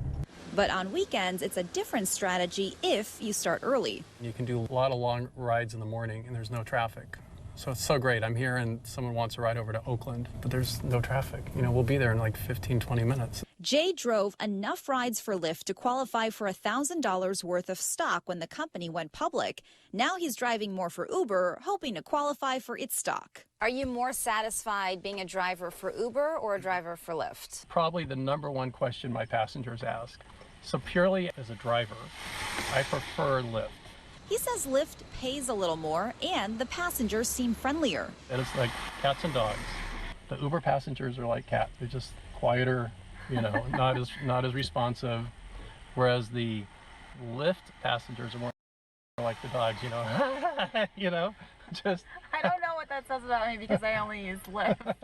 But on weekends, it's a different strategy if you start early. You can do a lot of long rides in the morning and there's no traffic. So it's so great. I'm here and someone wants to ride over to Oakland, but there's no traffic. You know, we'll be there in like 15, 20 minutes. Jay drove enough rides for Lyft to qualify for $1,000 worth of stock when the company went public. Now he's driving more for Uber, hoping to qualify for its stock. Are you more satisfied being a driver for Uber or a driver for Lyft? Probably the number one question my passengers ask. So purely as a driver, I prefer Lyft. He says Lyft pays a little more and the passengers seem friendlier. And it's like cats and dogs. The Uber passengers are like cats. They're just quieter, you know, not as responsive. Whereas the Lyft passengers are more like the dogs, you know. You know, just. I don't know what that says about me because I only use Lyft.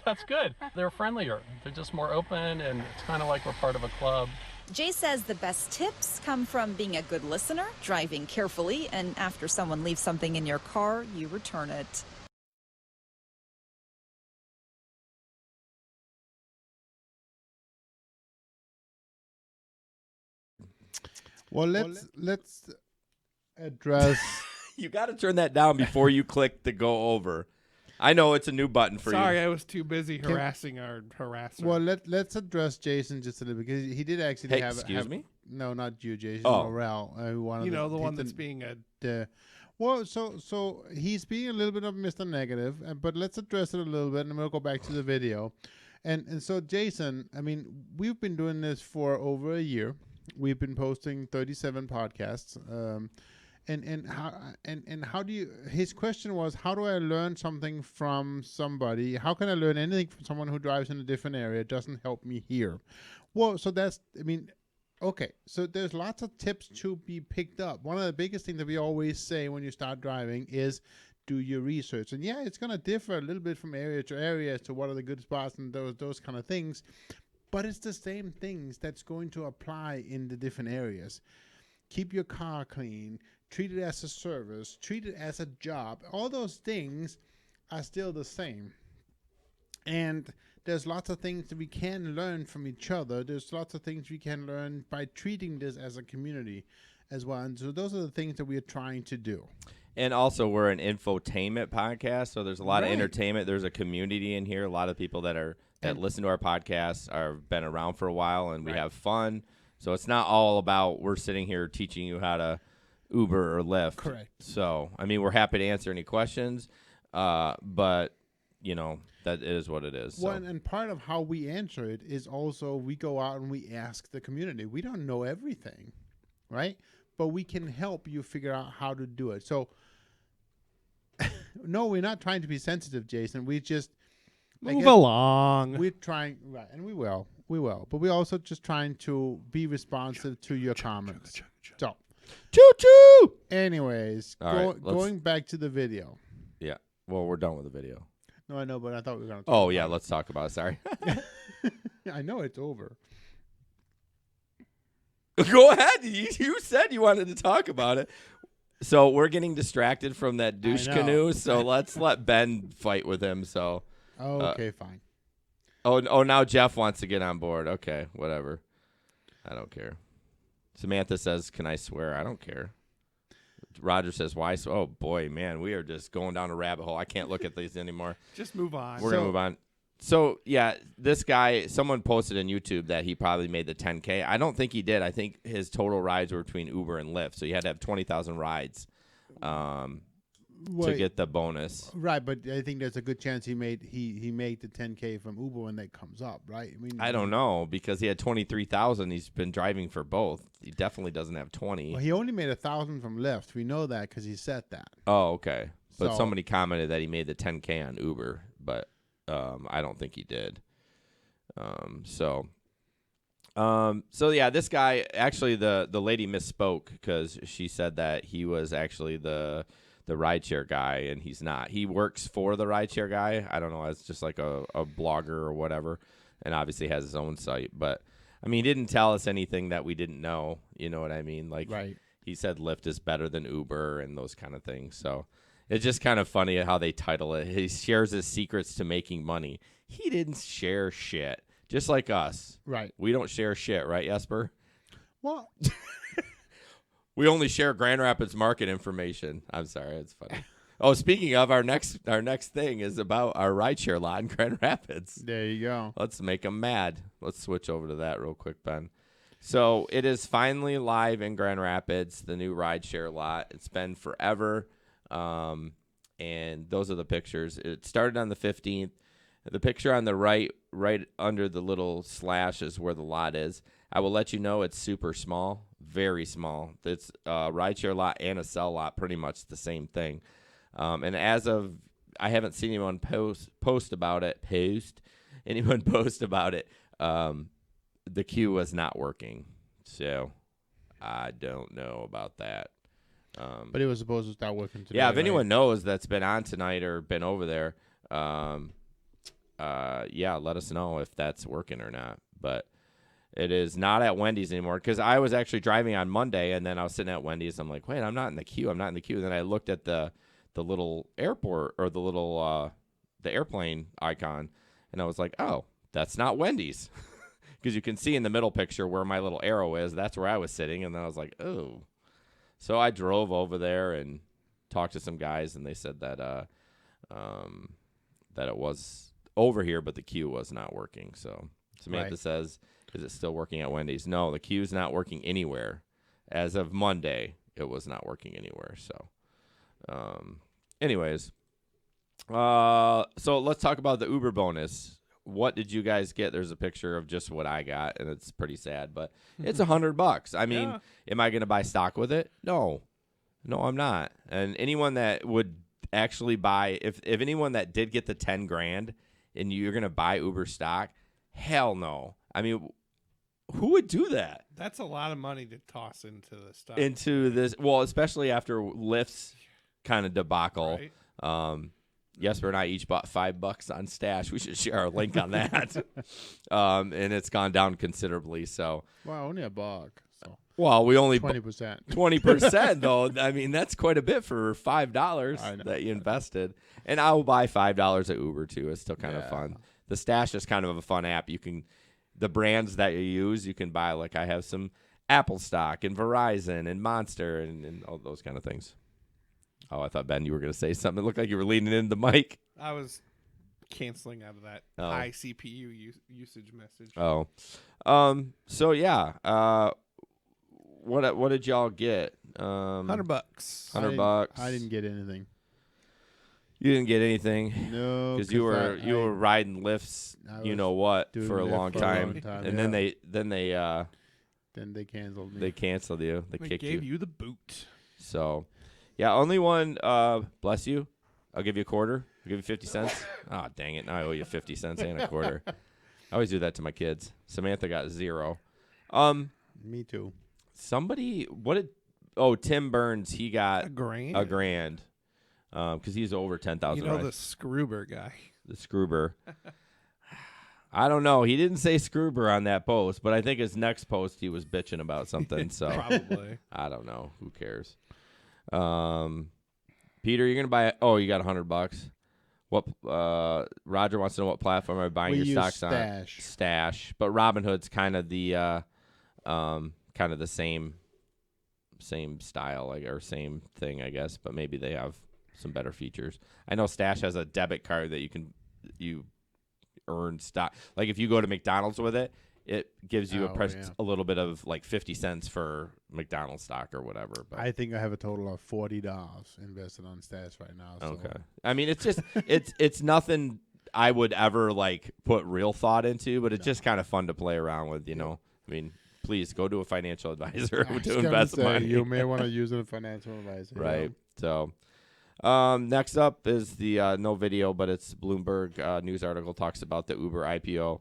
That's good. They're friendlier. They're just more open, and it's kind of like we're part of a club. Jay says the best tips come from being a good listener, driving carefully, and after someone leaves something in your car, you return it. Well, let's address. You got to turn that down before you click the go over. I know it's a new button for you. Sorry, I was too busy harassing our harasser. Well, let's address Jason just a little bit because he did actually have. Excuse me? No, not you, Jason. Oh. Morel. The one that's being a. Well, so he's being a little bit of Mr. Negative, but let's address it a little bit, and then we'll go back to the video. And so, Jason, I mean, we've been doing this for over a year. We've been posting 37 podcasts. And how do you? His question was, how do I learn something from somebody? How can I learn anything from someone who drives in a different area? It doesn't help me here. Well, so that's, I mean, okay. So there's lots of tips to be picked up. One of the biggest things that we always say when you start driving is do your research. And yeah, it's going to differ a little bit from area to area as to what are the good spots and those kind of things. But it's the same things that's going to apply in the different areas. Keep your car clean. Treat it as a service. Treat it as a job. All those things are still the same. And there's lots of things that we can learn from each other. There's lots of things we can learn by treating this as a community. as well. And so those are the things that we are trying to do. And also, we're an infotainment podcast, so there's a lot of Right. entertainment. There's a community in here. A lot of people that listen to our podcast are been around for a while, and we have fun. So it's not all about we're sitting here teaching you how to Uber or Lyft. Correct. So, I mean, we're happy to answer any questions, but, you know, that is what it is. So. Well, and part of how we answer it is also we go out and we ask the community. We don't know everything, right? But we can help you figure out how to do it. So, no, we're not trying to be sensitive, Jason. We just Move along. We're trying, right, and we will, but we're also just trying to be responsive to your comments. So, choo-choo. Anyways, All right, going back to the video. Yeah. Well, we're done with the video. No, I know, but I thought we were going to. Oh, yeah. Let's talk about it. Sorry. I know it's over. Go ahead. You said you wanted to talk about it. So we're getting distracted from that douche canoe. So let's let Ben fight with him. So. Okay, fine. Oh, now Jeff wants to get on board. Okay, whatever. I don't care. Samantha says, "Can I swear?" I don't care. Roger says, "Why?" So, oh boy, man, we are just going down a rabbit hole. I can't look at these anymore. Just move on. We're gonna move on. So yeah, this guy, someone posted on YouTube that he probably made the 10K. I don't think he did. I think his total rides were between Uber and Lyft, so you had to have 20,000 rides to get the bonus. Right, but I think there's a good chance he made the 10K from Uber when that comes up, right? I mean, I don't know because he had 23,000. He's been driving for both. He definitely doesn't have 20. Well, he only made 1,000 from Lyft. We know that because he said that. Oh, okay. But So- somebody commented that he made the 10K on Uber, but I don't think he did. So yeah, this guy, actually the lady misspoke because she said that he was actually the rideshare guy, and he's not. He works for the rideshare guy. I don't know, as just like a blogger or whatever, and obviously has his own site. But, I mean, he didn't tell us anything that we didn't know. You know what I mean? Like, right. He said Lyft is better than Uber and those kind of things. So it's just kind of funny how they title it. He shares his secrets to making money. He didn't share shit, just like us. Right. We don't share shit, right, Jesper? Well, we only share Grand Rapids market information. I'm sorry, it's funny. Oh, speaking of, our next thing is about our rideshare lot in Grand Rapids. There you go. Let's make them mad. Let's switch over to that real quick, Ben. So it is finally live in Grand Rapids, the new rideshare lot. It's been forever. And those are the pictures. It started on the 15th. The picture on the right under the little slash is where the lot is. I will let you know it's super small, very small. It's a rideshare lot and a sell lot, pretty much the same thing. And as of, I haven't seen anyone post about it. Anyone post about it. The queue was not working, so I don't know about that. But it was supposed to start working today. Yeah, if right? anyone knows that's been on tonight or been over there, yeah, let us know if that's working or not. But it is not at Wendy's anymore because I was actually driving on Monday, and then I was sitting at Wendy's. I'm like, wait, I'm not in the queue. I'm not in the queue. And then I looked at the little airport or the little the airplane icon, and I was like, oh, that's not Wendy's. Because you can see in the middle picture where my little arrow is. That's where I was sitting. And then I was like, oh. So I drove over there and talked to some guys, and they said that that it was over here, but the queue was not working. So Samantha says, is it still working at Wendy's? No, the queue's not working anywhere. As of Monday, it was not working anywhere. So anyways, so let's talk about the Uber bonus. What did you guys get? There's a picture of just what I got, and it's pretty sad, but it's $100. I mean, am I going to buy stock with it? No, I'm not. And anyone that would actually buy, if anyone that did get the 10 grand and you're going to buy Uber stock, hell no. I mean, who would do that? That's a lot of money to toss into the stuff. Into this, well, especially after Lyft's kind of debacle. Right. Jesper and I each bought $5 on Stash. We should share our link on that. And it's gone down considerably. So, well, only $1. So, well, we only 20%. 20% though. I mean, that's quite a bit for $5 that you invested. And I will buy $5 at Uber too. It's still kind of fun. The Stash is kind of a fun app. You can, the brands that you use, you can buy. Like I have some Apple stock and Verizon and Monster and all those kind of things. Oh, I thought, Ben, you were going to say something. It looked like you were leaning into the mic. I was canceling out of that high CPU usage message. Oh. So, yeah. What did y'all get? $100. $100. I didn't get anything. You didn't get anything. No, because you were riding Lyfts, for a long time, and then they canceled me. They canceled you. They kicked you. Gave you the boot. So, yeah, only one. Bless you. I'll give you a quarter. I'll give you 50 cents. Oh, dang it! Now I owe you 50 cents and a quarter. I always do that to my kids. Samantha got 0. Me too. Somebody, Tim Burns, he got a grand. Because he's over 10,000. You know, the Scroober guy. The Scroober. I don't know. He didn't say Scroober on that post, but I think his next post he was bitching about something. So probably. I don't know. Who cares? Peter, you're gonna buy. You got $100. What? Roger wants to know what platform are you buying your stocks on? Stash. But Robinhood's kind of the same style, or same thing, I guess. But maybe they have some better features. I know Stash has a debit card that you earn stock. Like if you go to McDonald's with it, it gives you a little bit of like 50 cents for McDonald's stock or whatever. But I think I have a total of $40 invested on Stash right now. So. Okay. I mean, it's just it's nothing I would ever like put real thought into, but it's just kind of fun to play around with. I mean, please go to a financial advisor to invest money. You may want to use a financial advisor. Right. So. Next up is the no video, but it's Bloomberg news article talks about the Uber IPO.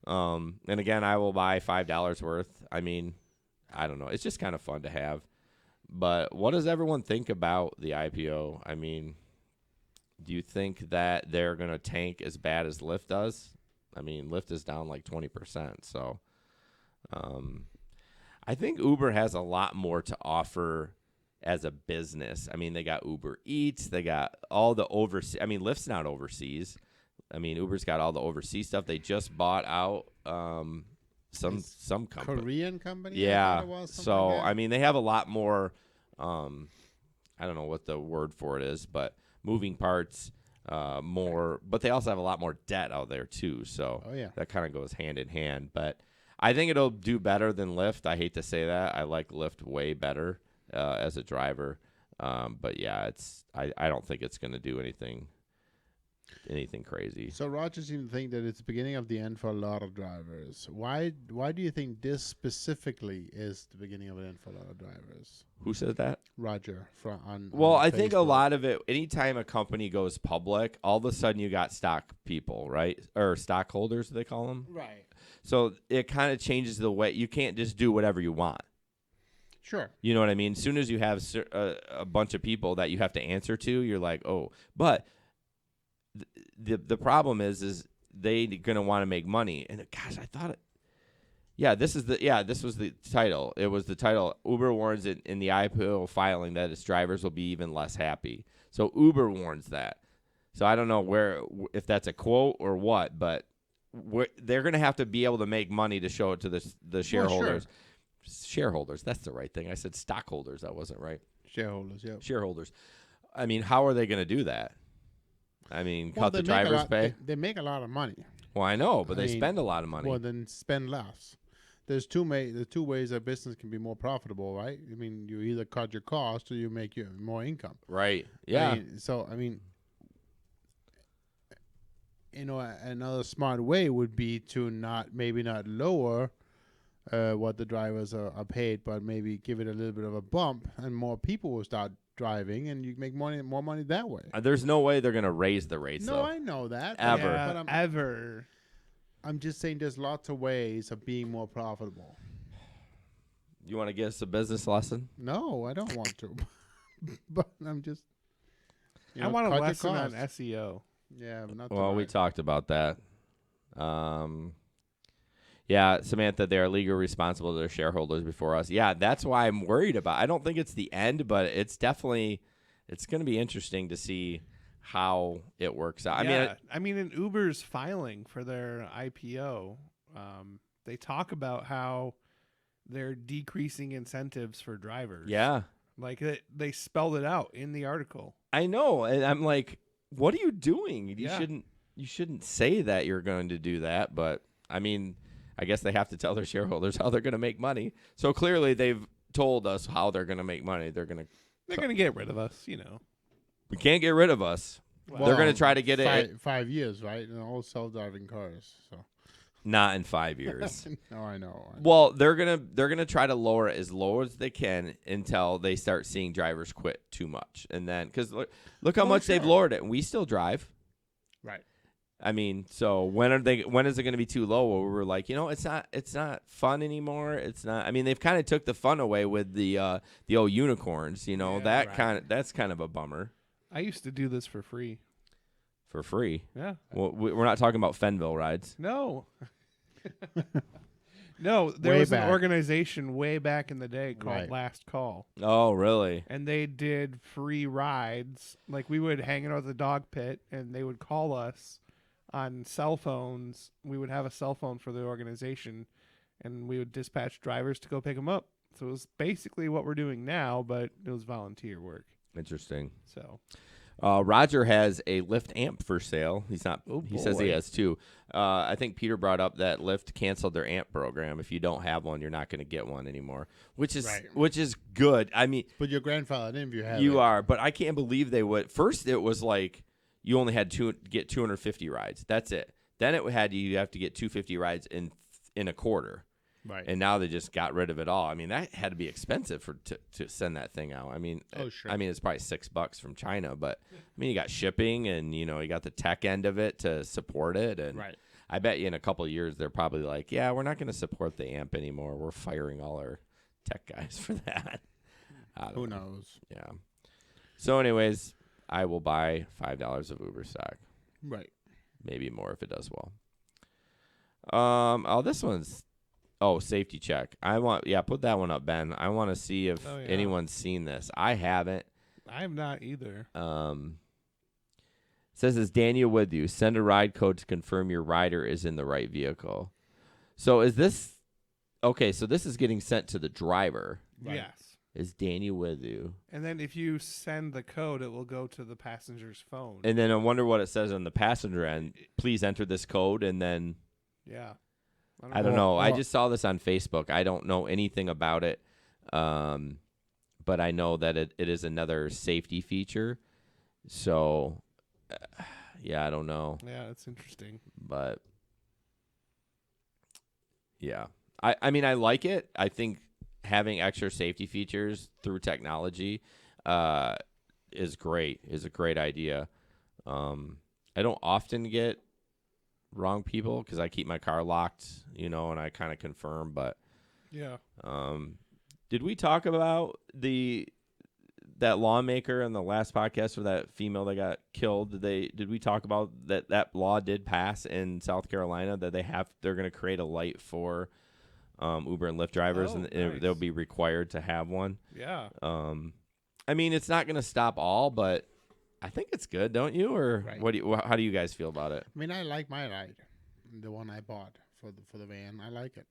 And again, I will buy $5 worth. I mean, I don't know. It's just kind of fun to have. But what does everyone think about the IPO? I mean, do you think that they're going to tank as bad as Lyft does? I mean, Lyft is down like 20%. So I think Uber has a lot more to offer as a business. I mean, they got Uber Eats, they got all the overseas. I mean, Lyft's not overseas. I mean, Uber's got all the overseas stuff. They just bought out some company. Korean company? Yeah. So, like I mean, they have a lot more, I don't know what the word for it is, but moving parts, more. But they also have a lot more debt out there, too. So that kind of goes hand in hand. But I think it'll do better than Lyft. I hate to say that. I like Lyft way better. As a driver, but yeah, I don't think it's going to do anything crazy. So Roger seems to think that it's the beginning of the end for a lot of drivers. Why do you think this specifically is the beginning of the end for a lot of drivers? Who said that? Roger on I Facebook. think a lot of it. Anytime a company goes public, all of a sudden you got stock people, right, or stockholders they call them, right? So it kind of changes the way you can't just do whatever you want. Sure. You know what I mean? As soon as you have a bunch of people that you have to answer to, you're like, oh. But the problem is they going to want to make money. And gosh, I thought it. Yeah, this was the title. It was the title. Uber warns in the IPO filing that its drivers will be even less happy. So Uber warns that. So I don't know if that's a quote or what, but they're going to have to be able to make money to show it to the shareholders. Well, sure. Shareholders, that's the right thing. I said stockholders. That wasn't right. Shareholders, yeah. Shareholders. I mean, how are they going to do that? I mean, cut the driver's pay? They make a lot of money. Well, I know, but they spend a lot of money. Well, then spend less. There's two ways a business can be more profitable, right? I mean, you either cut your cost or you make more income. Right. Yeah. I mean, another smart way would be to maybe not lower what the drivers are paid, but maybe give it a little bit of a bump, and more people will start driving, and you make more money that way. There's no way they're going to raise the rates. No, though. I know that. Ever. Yeah, Ever. I'm just saying there's lots of ways of being more profitable. You want to give us a business lesson? No, I don't want to. But I'm just. I want a lesson on SEO. Yeah, but not. Well, we talked about that. Yeah, Samantha, they are legally responsible to their shareholders before us. Yeah, that's why I'm worried about. I don't think it's the end, but it's going to be interesting to see how it works out. I mean, in Uber's filing for their IPO, they talk about how they're decreasing incentives for drivers. Yeah. Like they spelled it out in the article. I know, and I'm like, what are you doing? Yeah. You shouldn't say that you're going to do that, but I mean, I guess they have to tell their shareholders how they're going to make money. So clearly they've told us how they're going to make money. They're going to get rid of us, you know. We can't get rid of us. Well, they're going to try to get it 5 years, right? And all self-driving cars. So not in 5 years. No, I know. Well, they're gonna try to lower it as low as they can until they start seeing drivers quit too much, and then because look how much they've lowered it, and we still drive. Right. I mean, so when is it going to be too low? Where we're like, it's not fun anymore. It's not. I mean, they've kind of took the fun away with the old unicorns. That's kind of a bummer. I used to do this for free. For free? Yeah. Well, we're not talking about Fenville rides. No. No, there was an organization way back in the day called Last Call. Oh, really? And they did free rides. Like we would hang out at the dog pit, and they would call us on cell phones. We would have a cell phone for the organization, and we would dispatch drivers to go pick them up. So it was basically what we're doing now, but it was volunteer work. Interesting. So, Roger has a Lyft amp for sale. He's not. Oh, he says he has two. I think Peter brought up that Lyft canceled their amp program. If you don't have one, you're not going to get one anymore, which is good. I mean, but your grandfather, if you have you it. are. But I can't believe they would. First, it was like you only had to get 250 rides. That's it. Then you have to get 250 rides in a quarter. Right. And now they just got rid of it all. I mean, that had to be expensive to send that thing out. I mean, sure. I mean, it's probably $6 from China, but I mean, you got shipping and you got the tech end of it to support it. And I bet you in a couple of years they're probably like, yeah, we're not going to support the amp anymore. We're firing all our tech guys for that. Who knows? Yeah. So, anyways, I will buy $5 of Uber stock. Right. Maybe more if it does well. This one's. Oh, safety check. Put that one up, Ben. I want to see if anyone's seen this. I haven't. I have not either. Says, is Daniel with you? Send a ride code to confirm your rider is in the right vehicle. So is this okay? So this is getting sent to the driver. Right? Yes. Is Daniel with you? And then if you send the code, it will go to the passenger's phone. And then I wonder what it says on the passenger end. Please enter this code, and then. Yeah. I don't know. I just saw this on Facebook. I don't know anything about it, but I know that it is another safety feature. So, I don't know. Yeah, that's interesting. But, yeah. I mean, I like it. I think having extra safety features through technology is great, is a great idea. I don't often get wrong people because I keep my car locked, and I kind of confirm. But did we talk about that lawmaker in the last podcast or that female that got killed? Did we talk about that law did pass in South Carolina that they're going to create a light for Uber and Lyft drivers and they'll be required to have one? Yeah. I mean, it's not going to stop all, but I think it's good, don't you? Or how do you guys feel about it? I mean, I like my ride, the one I bought for the van. I like it.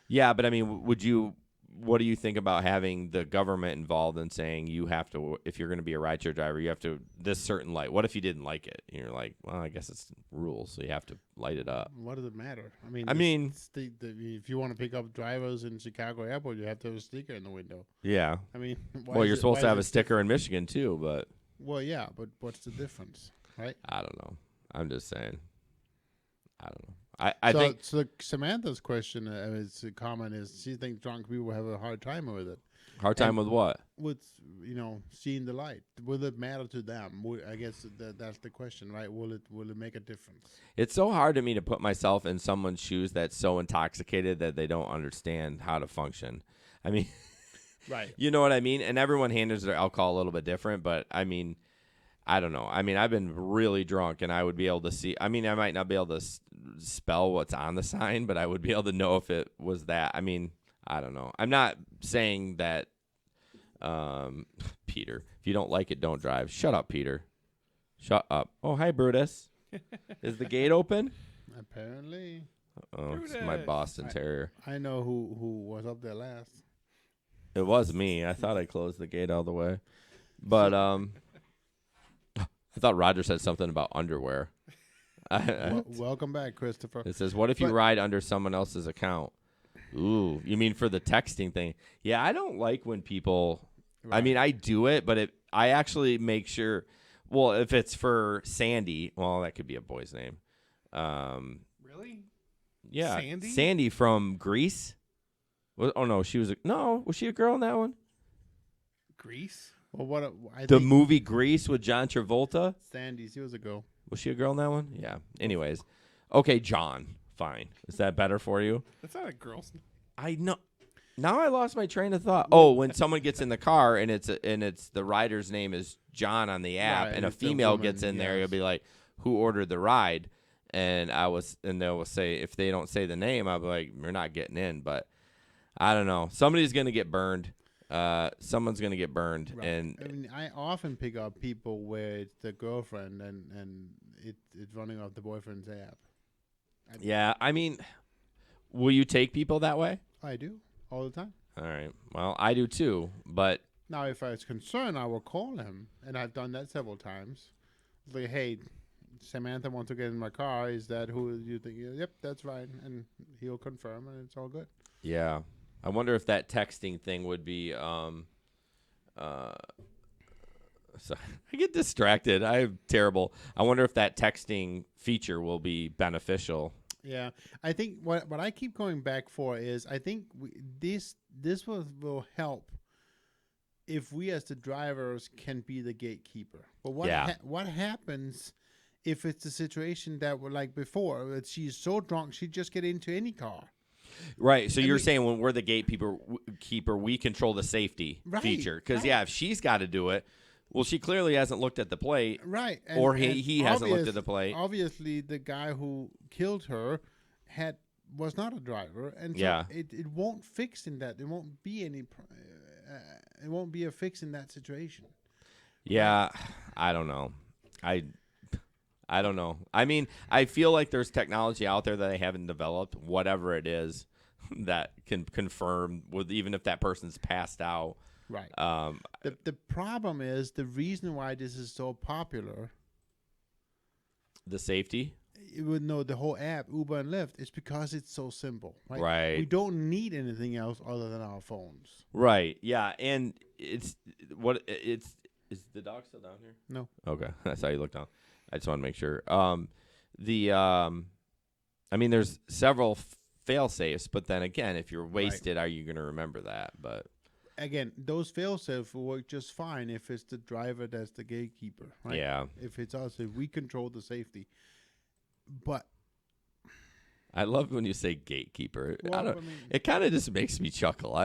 Yeah, but I mean, what do you think about having the government involved in saying you have to, if you're going to be a rideshare driver, you have to this certain light? What if you didn't like it? And you're like, well, I guess it's rules, so you have to light it up. What does it matter? I mean, if you want to pick up drivers in Chicago Airport, you have to have a sticker in the window. Yeah. I mean, well, you're supposed to have a sticker in Michigan too, but. Well, yeah, but what's the difference, right? I don't know. I'm just saying. I don't know. I think. So Samantha's question is comment is she thinks drunk people have a hard time with it. Hard time with what? With seeing the light. Will it matter to them? I guess that's the question, right? Will it make a difference? It's so hard to me to put myself in someone's shoes that's so intoxicated that they don't understand how to function. I mean. Right. You know what I mean? And everyone handles their alcohol a little bit different, but I mean, I don't know. I mean, I've been really drunk and I would be able to see. I mean, I might not be able to spell what's on the sign, but I would be able to know if it was that. I mean, I don't know. I'm not saying that, Peter, if you don't like it, don't drive. Shut up, Peter. Shut up. Oh, hi, Brutus. Is the gate open? Apparently. Oh, it's my Boston Terrier. I know who was up there last. My Boston Terrier. I know who was up there last. It was me. I thought I closed the gate all the way. But I thought Roger said something about underwear. Welcome back, Christopher. It says, what if you ride under someone else's account? Ooh, you mean for the texting thing? Yeah, I don't like when people, I mean, I do it, but I actually make sure, well, if it's for Sandy, well, that could be a boy's name. Really? Yeah. Sandy? Sandy from Greece. Oh, no, was she a girl in that one? Grease? Well, The movie Grease with John Travolta? Sandy, she was a girl. Was she a girl in that one? Yeah. Anyways. Okay, John. Fine. Is that better for you? That's not a girl's name. I know. Now I lost my train of thought. Oh, when someone gets in the car and it's the rider's name is John on the app, and a female gets in there, it'll be like, "Who ordered the ride?" And they will say, if they don't say the name, I'll be like, "You're not getting in." But I don't know. Somebody's gonna get burned. Someone's gonna get burned, and I mean, I often pick up people where it's the girlfriend and it's running off the boyfriend's app. yeah, I mean, will you take people that way? I do all the time. All right. Well, I do too, but Now, if I was concerned, I will call him, and I've done that several times. Like, hey, Samantha wants to get in my car. Is that who you think? Yep, that's right, and he'll confirm, and it's all good. yeah. I wonder if that texting thing would be so I get distracted. I'm terrible. I wonder if that texting feature will be beneficial. Yeah, I think what I keep going back for is I think this will help if we as the drivers can be the gatekeeper. But what happens if it's a situation that we're like before, that she's so drunk she just get into any car? Right. So you're saying when we're the gatekeeper, we control the safety feature. Because, if she's got to do it, well, she clearly hasn't looked at the plate. Right. Or he hasn't looked at the plate. Obviously, the guy who killed her was not a driver. And so it won't fix in that. There won't be any it won't be a fix in that situation. Yeah. I don't know. I don't know. I mean, I feel like there's technology out there that they haven't developed, whatever it is, that can confirm with even if that person's passed out. Right. The problem is the reason why this is so popular. The safety? The whole app, Uber and Lyft, is because it's so simple. Right. We don't need anything else other than our phones. Right. Yeah. And is the dog still down here? No. Okay. That's how you look down. I just want to make sure. I mean, there's several fail safes, but then again, if you're wasted, are you going to remember that? But again, those fail safes will work just fine if it's the driver that's the gatekeeper. Right? Yeah. If it's us, if we control the safety. But I love when you say gatekeeper. Well, it kind of just makes me chuckle.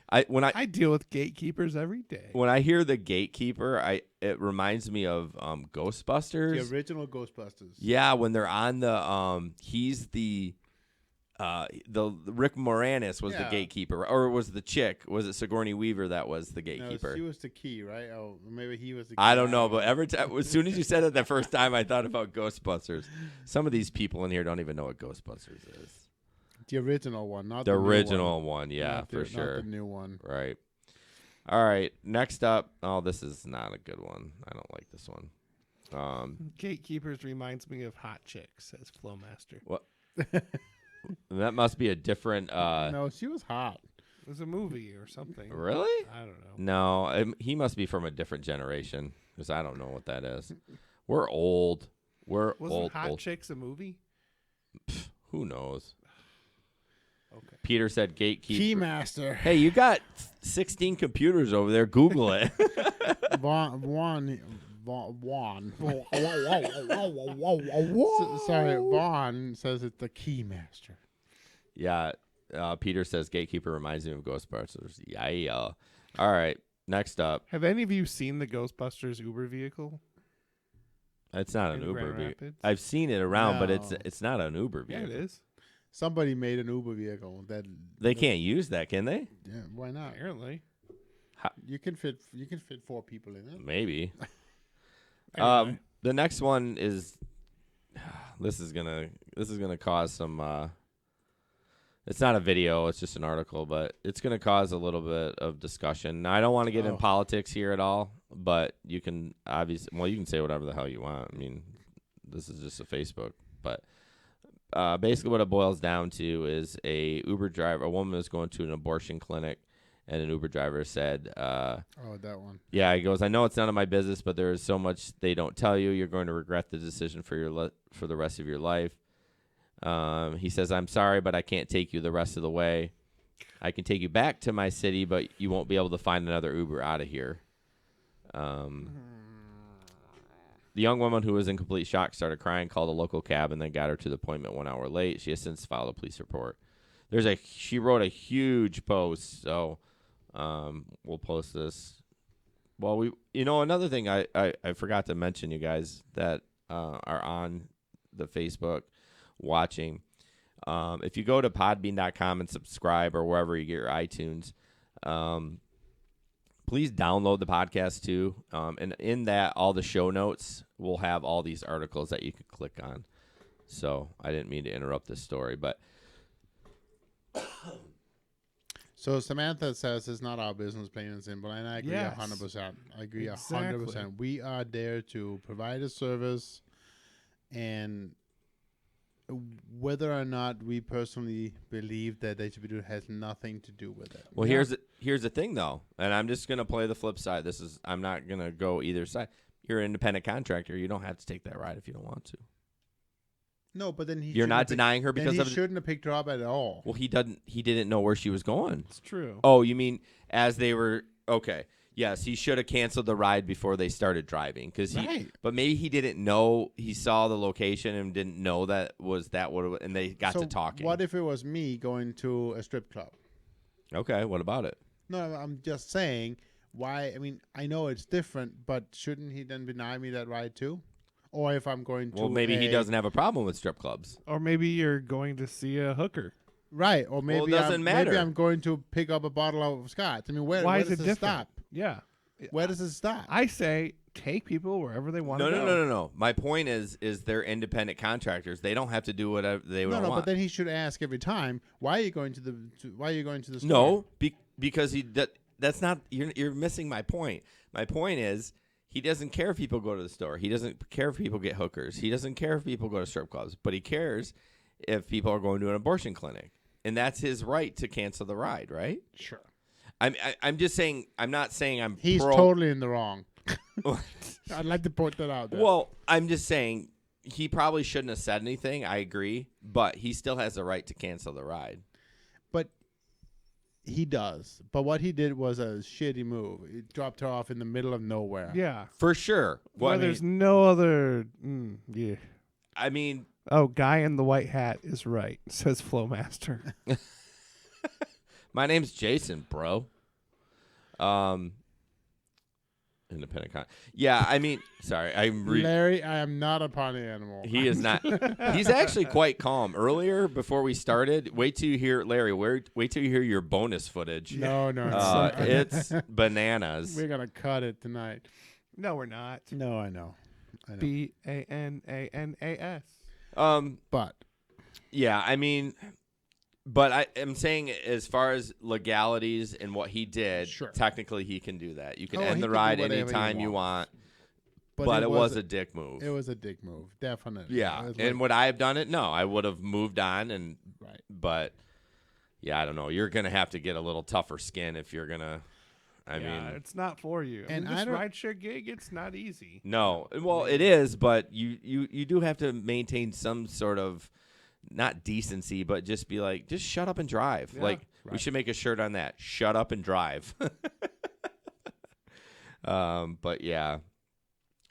I deal with gatekeepers every day. When I hear the gatekeeper, it reminds me of Ghostbusters. The original Ghostbusters. Yeah, when they're on the he's the Rick Moranis was the gatekeeper, or was the chick? Was it Sigourney Weaver that was the gatekeeper? No, she was the key, right? Oh, maybe he was the key. I don't know, but every time, as soon as you said it the first time, I thought about Ghostbusters. Some of these people in here don't even know what Ghostbusters is. The original one, not the new original one. Yeah, for sure. Not the new one. Right. All right. Next up. Oh, this is not a good one. I don't like this one. Gatekeepers reminds me of Hot Chicks, says Flowmaster. What? That must be a different. No, she was hot. It was a movie or something. Really? I don't know. No, he must be from a different generation because I don't know what that is. We're old. Wasn't Hot Chicks a movie? Who knows? Okay. Peter said gatekeeper. Keymaster. Hey, you got 16 computers over there. Google it. Sorry, Vaughn says it's the Keymaster. Yeah. Peter says gatekeeper reminds me of Ghostbusters. Yeah. All right. Next up. Have any of you seen the Ghostbusters Uber vehicle? It's not an in Uber Grand vehicle. Rapids? I've seen it around, but No. it's not an Uber vehicle. Yeah, it is. Somebody made an Uber vehicle that They can't use that, can they? Yeah, why not? Apparently. You can fit 4 people in it. Maybe. Anyway. The next one is this is gonna cause some It's not a video. It's just an article, but it's going to cause a little bit of discussion. Now, I don't want to get in politics here at all, but you can you can say whatever the hell you want. I mean, this is just a Facebook. But basically what it boils down to is a woman was going to an abortion clinic, and an Uber driver said, that one. Yeah, he goes, I know it's none of my business, but there is so much they don't tell you. You're going to regret the decision for the rest of your life. He says, I'm sorry, but I can't take you the rest of the way. I can take you back to my city, but you won't be able to find another Uber out of here. The young woman, who was in complete shock, started crying, called a local cab, and then got her to the appointment 1 hour late. She has since filed a police report. She wrote a huge post, so we'll post this. Well, another thing I forgot to mention, you guys that are on the Facebook watching. If you go to podbean.com and subscribe, or wherever you get your iTunes, please download the podcast too. And in that, all the show notes will have all these articles that you can click on. So I didn't mean to interrupt this story, but so Samantha says it's not our business, plain and simple, and I agree 100%. I agree 100%. We are there to provide a service, and whether or not we personally believe that they should be doing has nothing to do with it. Well, here's the thing, though, and I'm just going to play the flip side. I'm not going to go either side. You're an independent contractor. You don't have to take that ride if you don't want to. No, but then you're not denying her because he shouldn't have picked her up at all. Well, he didn't know where she was going. It's true. Oh, you mean as they were okay? Yes, he should have canceled the ride before they started driving, but maybe he didn't know. He saw the location and didn't know that what it was, and they got to talking. What if it was me going to a strip club? Okay, what about it? No, I'm just saying why. I mean, I know it's different, but shouldn't he then deny me that ride too? Or if I'm going to, maybe he doesn't have a problem with strip clubs, or maybe you're going to see a hooker. Right, or maybe it doesn't matter. Maybe I'm going to pick up a bottle of scotch. I mean, where does it stop? Yeah. Where does it stop? I say take people wherever they want to go. No. My point is they're independent contractors. They don't have to do whatever they want. No, but then he should ask every time, why are you going to the store? No, because that's not you're missing my point. My point is he doesn't care if people go to the store. He doesn't care if people get hookers. He doesn't care if people go to strip clubs, but he cares if people are going to an abortion clinic. And that's his right to cancel the ride, right? Sure. I'm just saying. I'm not saying He's totally in the wrong. I'd like to point that out there. Well, I'm just saying he probably shouldn't have said anything. I agree, but he still has the right to cancel the ride. But he does. But what he did was a shitty move. He dropped her off in the middle of nowhere. Yeah, for sure. Well, there's no other. Yeah. I mean, guy in the white hat is right, says Flowmaster. My name's Jason, bro. Independent con. Yeah, I mean, sorry, Larry, I am not a party animal. He is not. He's actually quite calm. Earlier, before we started, wait till you hear Larry. Wait till you hear your bonus footage. No. It's bananas. We're gonna cut it tonight. No, we're not. No, I know. BANANAS. But yeah, I mean. But I am saying, as far as legalities and what he did, technically he can do that. You can end the ride anytime you want. But it was a dick move. It was a dick move, definitely. Yeah, and would I have done it? No, I would have moved on. But yeah, I don't know. You're gonna have to get a little tougher skin if you're gonna. I mean, it's not for you. And this rideshare gig, it's not easy. No, well, it is, but you do have to maintain some sort of. Not decency, but just be like, just shut up and drive. Yeah, we should make a shirt on that. Shut up and drive. But yeah,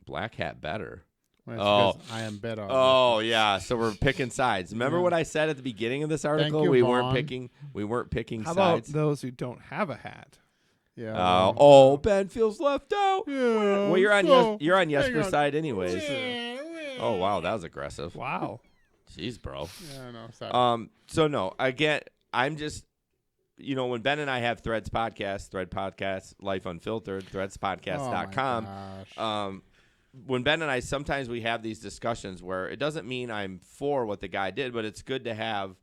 black hat better. Well, I am better. Oh yeah, so we're picking sides. Remember what I said at the beginning of this article? We weren't picking How sides. How about those who don't have a hat? Yeah. Ben feels left out. Yeah, well, you're on Jesper's side anyways. Oh wow, that was aggressive. Wow. Jeez, bro. Yeah, no, sorry. So no, I'm just, when Ben and I have Thread Podcast, Life Unfiltered, threadspodcast.com. When Ben and I, sometimes we have these discussions where it doesn't mean I'm for what the guy did, but it's good to have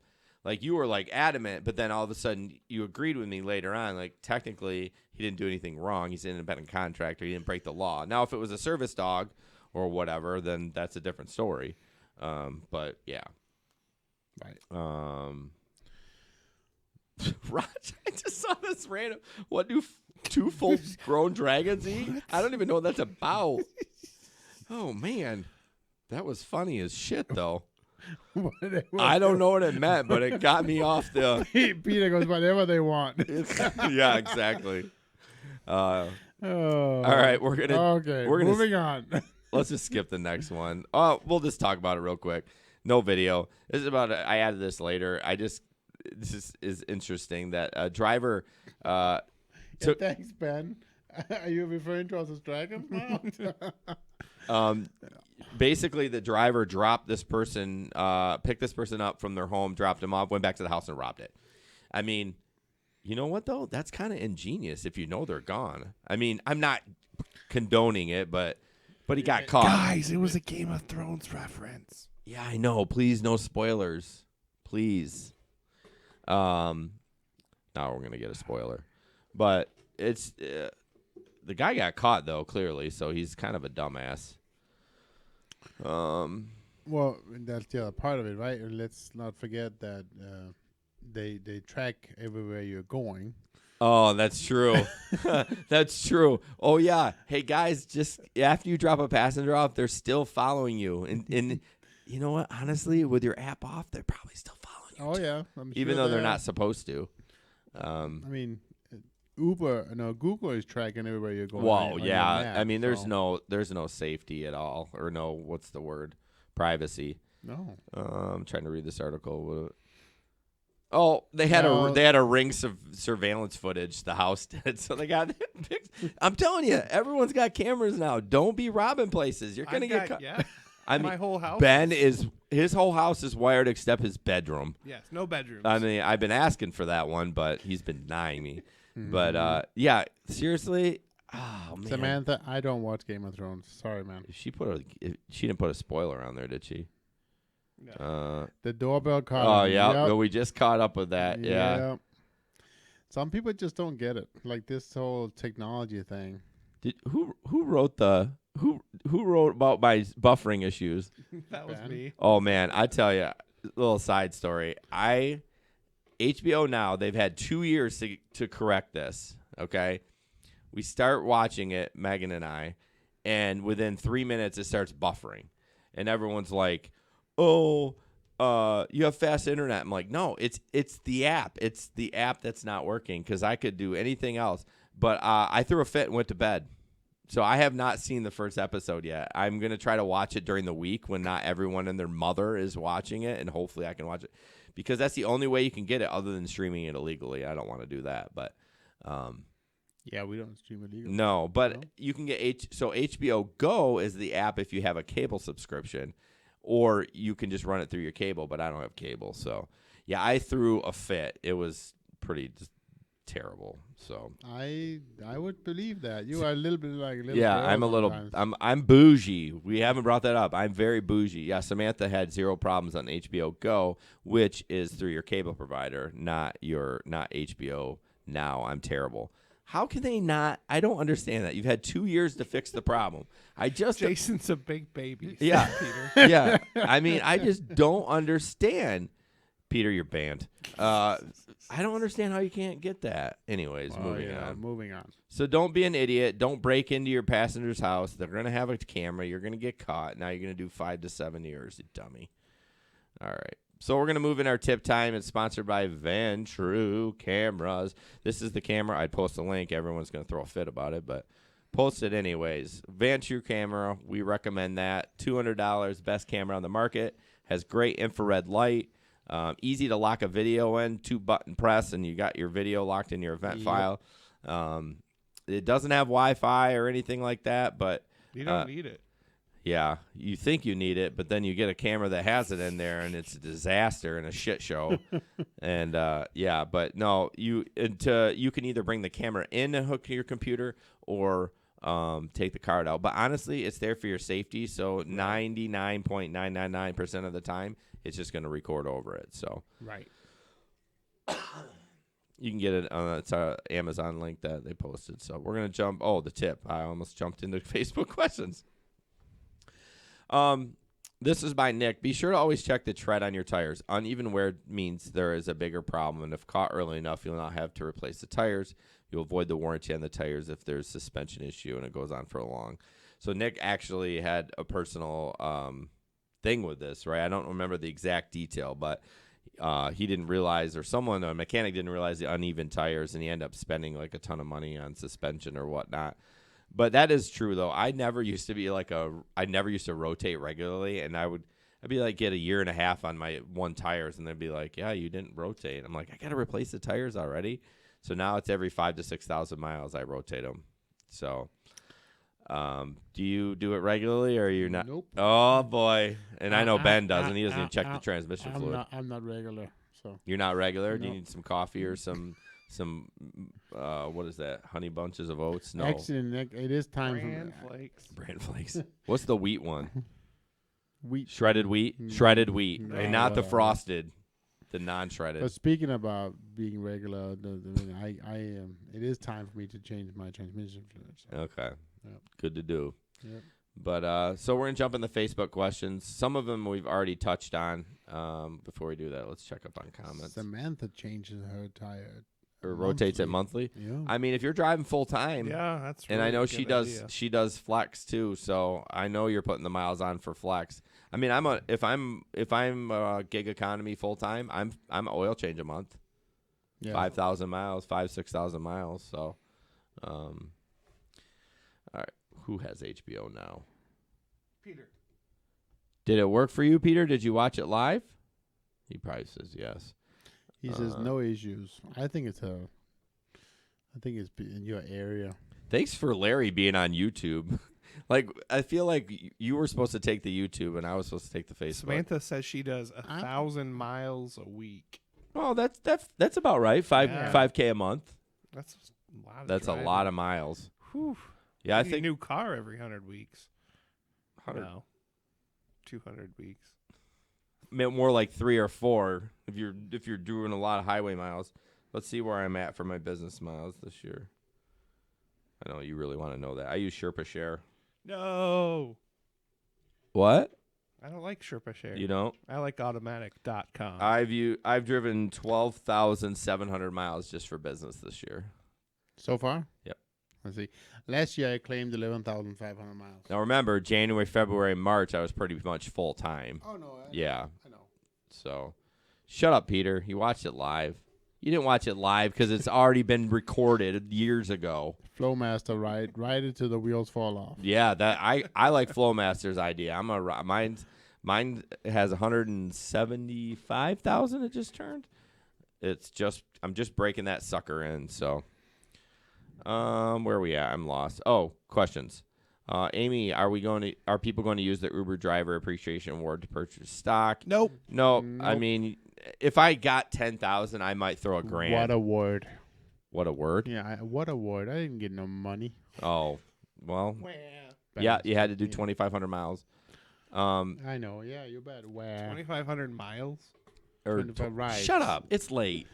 Like, you were, like, adamant, but then all of a sudden you agreed with me later on. Like, technically, he didn't do anything wrong. He's an independent contractor. He didn't break the law. Now, if it was a service dog or whatever, then that's a different story. But, yeah. Right. Raj, I just saw this random. What do 2 full-grown dragons eat? I don't even know what that's about. Oh, man. That was funny as shit, though. I don't know what it meant, but it got me off the. Peter goes, whatever they want. Yeah, exactly. All right, we're gonna moving on. Let's just skip the next one. We'll just talk about it real quick. No video. This is about. I added this later. This is interesting that a driver. Thanks, Ben. Are you referring to us as dragons now? Basically, the driver dropped this person, picked this person up from their home, dropped him off, went back to the house and robbed it. I mean, you know what, though? That's kind of ingenious if you know they're gone. I mean, I'm not condoning it, but he got caught. Guys, it was a Game of Thrones reference. Yeah, I know. Please, no spoilers. Please. Now we're going to get a spoiler. But it's the guy got caught, though, clearly, so he's kind of a dumbass. Well, that's the other part of it, right? Let's not forget that they track everywhere you're going. Oh, that's true. That's true. Oh, yeah. Hey, guys, just after you drop a passenger off, they're still following you. And you know what? Honestly, with your app off, they're probably still following you. Oh, yeah. Even though they're not supposed to. I mean, Google is tracking everywhere you're going. Whoa, yeah. Map, I mean, there's no safety at all, or no, what's the word? Privacy. No. I'm trying to read this article. Oh, they had a ring surveillance footage. The house did, so they got. I'm telling you, everyone's got cameras now. Don't be robbing places. You're gonna get caught. Yeah. I mean, my whole house. His whole house is wired except his bedroom. Yes, no bedrooms. I mean, I've been asking for that one, but he's been denying me. But yeah, seriously. Oh man, Samantha, I don't watch Game of Thrones. Sorry, man. She didn't put a spoiler on there, did she? No. The doorbell caught. Oh yeah, no, we just caught up with that. Yeah. Some people just don't get it, like this whole technology thing. Who wrote about my buffering issues? That was me. Oh man, I tell you, little side story. HBO Now, they've had 2 years to correct this. Okay, we start watching it, Megan and I, and within 3 minutes it starts buffering, and everyone's like, "Oh, you have fast internet." I'm like, "No, it's the app. It's the app that's not working because I could do anything else." But I threw a fit and went to bed. So I have not seen the first episode yet. I'm going to try to watch it during the week when not everyone and their mother is watching it, and hopefully I can watch it because that's the only way you can get it other than streaming it illegally. I don't want to do that, but yeah, we don't stream illegally. No, but you can get HBO Go is the app if you have a cable subscription, or you can just run it through your cable, but I don't have cable. So, yeah, I threw a fit. It was pretty terrible. So I would believe that you are a little bit like I'm bougie. We haven't brought that up. I'm very bougie. Yeah, Samantha had zero problems on HBO Go, which is through your cable provider, not HBO Now. I'm terrible. How can they not? I don't understand that. You've had 2 years to fix the problem. Jason's a big baby. Yeah, Peter. Yeah. I mean, I just don't understand. Peter, you're banned. I don't understand how you can't get that. Anyways, moving on. So don't be an idiot. Don't break into your passenger's house. They're going to have a camera. You're going to get caught. Now you're going to do 5 to 7 years, you dummy. All right. So we're going to move in our tip time. It's sponsored by Ventru Cameras. This is the camera. I'd post a link. Everyone's going to throw a fit about it, but post it anyways. Ventru Camera, we recommend that. $200, best camera on the market. Has great infrared light. Easy to lock a video in, 2-button press, and you got your video locked in your event file. It doesn't have Wi-Fi or anything like that, but you don't need it. Yeah, you think you need it, but then you get a camera that has it in there, and it's a disaster and a shit show. And but no, you can either bring the camera in and hook to your computer or take the card out. But honestly, it's there for your safety. So 99.999% of the time, it's just going to record over it. So right. You can get it on it's a Amazon link that they posted. So we're gonna jump. Oh, the tip. I almost jumped into Facebook questions. This is by Nick. Be sure to always check the tread on your tires. Uneven wear means there is a bigger problem, and if caught early enough, you'll not have to replace the tires. You'll avoid the warranty on the tires if there's a suspension issue and it goes on for long. So Nick actually had a personal thing with this, right? I don't remember the exact detail, but he didn't realize, or a mechanic didn't realize the uneven tires, and he ended up spending like a ton of money on suspension or whatnot. But that is true, though. I never used to rotate regularly, and I'd be like get a year and a half on my one tires, and they'd be like, yeah, you didn't rotate. I'm like, I got to replace the tires already. So now it's every 5,000 to 6,000 miles I rotate them. So do you do it regularly, or you're not? Nope. Oh, boy. And I know Ben doesn't. He doesn't even check the transmission fluid. I'm not regular. So You're not regular? No. Do you need some coffee or some what is that? Honey bunches of oats? No. Actually, Nick, it is time Bran flakes. What's the wheat one? Wheat. Shredded wheat? Shredded wheat. And not the frosted, the non-shredded. But speaking about being regular, it is time for me to change my transmission fluid. So. Okay. Yep. Good to do. Yep. But so we're going to jump in the Facebook questions. Some of them we've already touched on. Before we do that, let's check up on comments. Samantha changes her tire. Or rotates it monthly. Yeah. I mean, if you're driving full time, Yeah, that's and I really know a she good does. idea. She does flex too. So I know you're putting the miles on for flex. I mean, if I'm gig economy full time, I'm oil change a month. Yeah. 5,000 miles, 6,000 miles. So, all right. Who has HBO now? Peter. Did it work for you, Peter? Did you watch it live? He probably says yes. He says no issues. I think it's in your area. Thanks for Larry being on YouTube. Like, I feel like you were supposed to take the YouTube and I was supposed to take the Facebook. Samantha says she does 1,000 miles a week. Oh, that's about right. 5K a month. That's a lot. That's a lot of miles. Whew. Yeah, I Need think a new car every 100 weeks. 100. No, 200 weeks. More like 3 or 4 if you're doing a lot of highway miles. Let's see where I'm at for my business miles this year. I know you really want to know that. I use Sherpa Share. No. What? I don't like Sherpa Share. You don't? I like automatic.com. I've driven 12,700 miles just for business this year. So far? Yep. Let's see. Last year I claimed 11,500 miles. Now remember, January, February, March, I was pretty much full time. Oh no. I know. So, shut up, Peter. You watched it live. You didn't watch it live because it's already been recorded years ago. Flowmaster ride it till the wheels fall off. Yeah, that I like Flowmaster's idea. Mine has 175,000. It just turned. I'm just breaking that sucker in. So, where are we at? I'm lost. Oh, questions. Amy, are people going to use the Uber Driver Appreciation Award to purchase stock? Nope. No. I mean, if I got 10,000, I might throw $1,000. What a word. What a word? Yeah, what a word. I didn't get no money. Oh, well. Yeah, you had to do 2,500 miles. I know. Yeah, you bet. 2,500 miles? Or 25 rides. Shut up. It's late.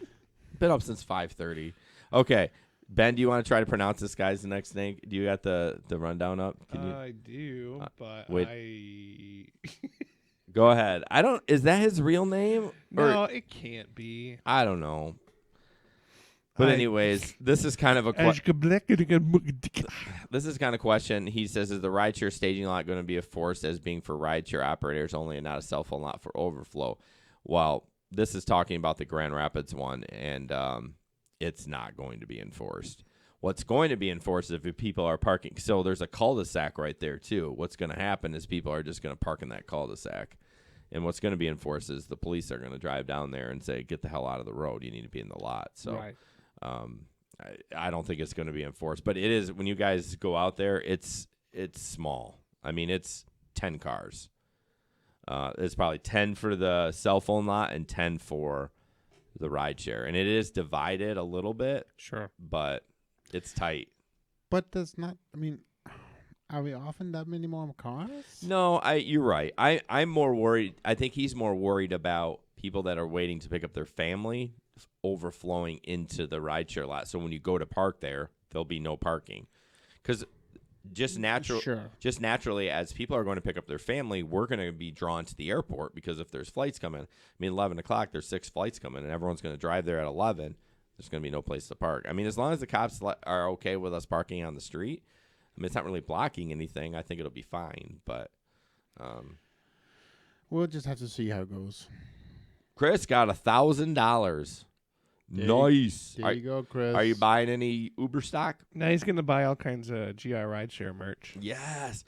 Been up since 5:30. Okay. Ben, do you want to try to pronounce this guy's next name? Do you got the rundown up? Can you? I do, but wait. Go ahead. Is that his real name? No, it can't be. I don't know. But anyways, this is kind of a this is kind of question. He says, is the rideshare staging lot going to be enforced as being for rideshare operators only and not a cell phone lot for overflow? Well, this is talking about the Grand Rapids one, and it's not going to be enforced. What's going to be enforced is if people are parking. So there's a cul-de-sac right there, too. What's going to happen is people are just going to park in that cul-de-sac. And what's going to be enforced is the police are going to drive down there and say, get the hell out of the road. You need to be in the lot. So right. I don't think it's going to be enforced. But it is, when you guys go out there, it's small. I mean, it's 10 cars. It's probably 10 for the cell phone lot and 10 for the rideshare. And it is divided a little bit. Sure. But it's tight. But that's not, are we offering that many more cars? No, you're right. I'm more worried. I think he's more worried about people that are waiting to pick up their family overflowing into the rideshare lot. So when you go to park there, there'll be no parking. Because just naturally, as people are going to pick up their family, we're going to be drawn to the airport because if there's flights coming, 11 o'clock, there's 6 flights coming, and everyone's going to drive there at 11. There's going to be no place to park. As long as the cops are okay with us parking on the street, it's not really blocking anything. I think it'll be fine, but we'll just have to see how it goes. Chris got $1,000. Nice. There you go, Chris. Are you buying any Uber stock? Now he's going to buy all kinds of GR Rideshare merch. Yes.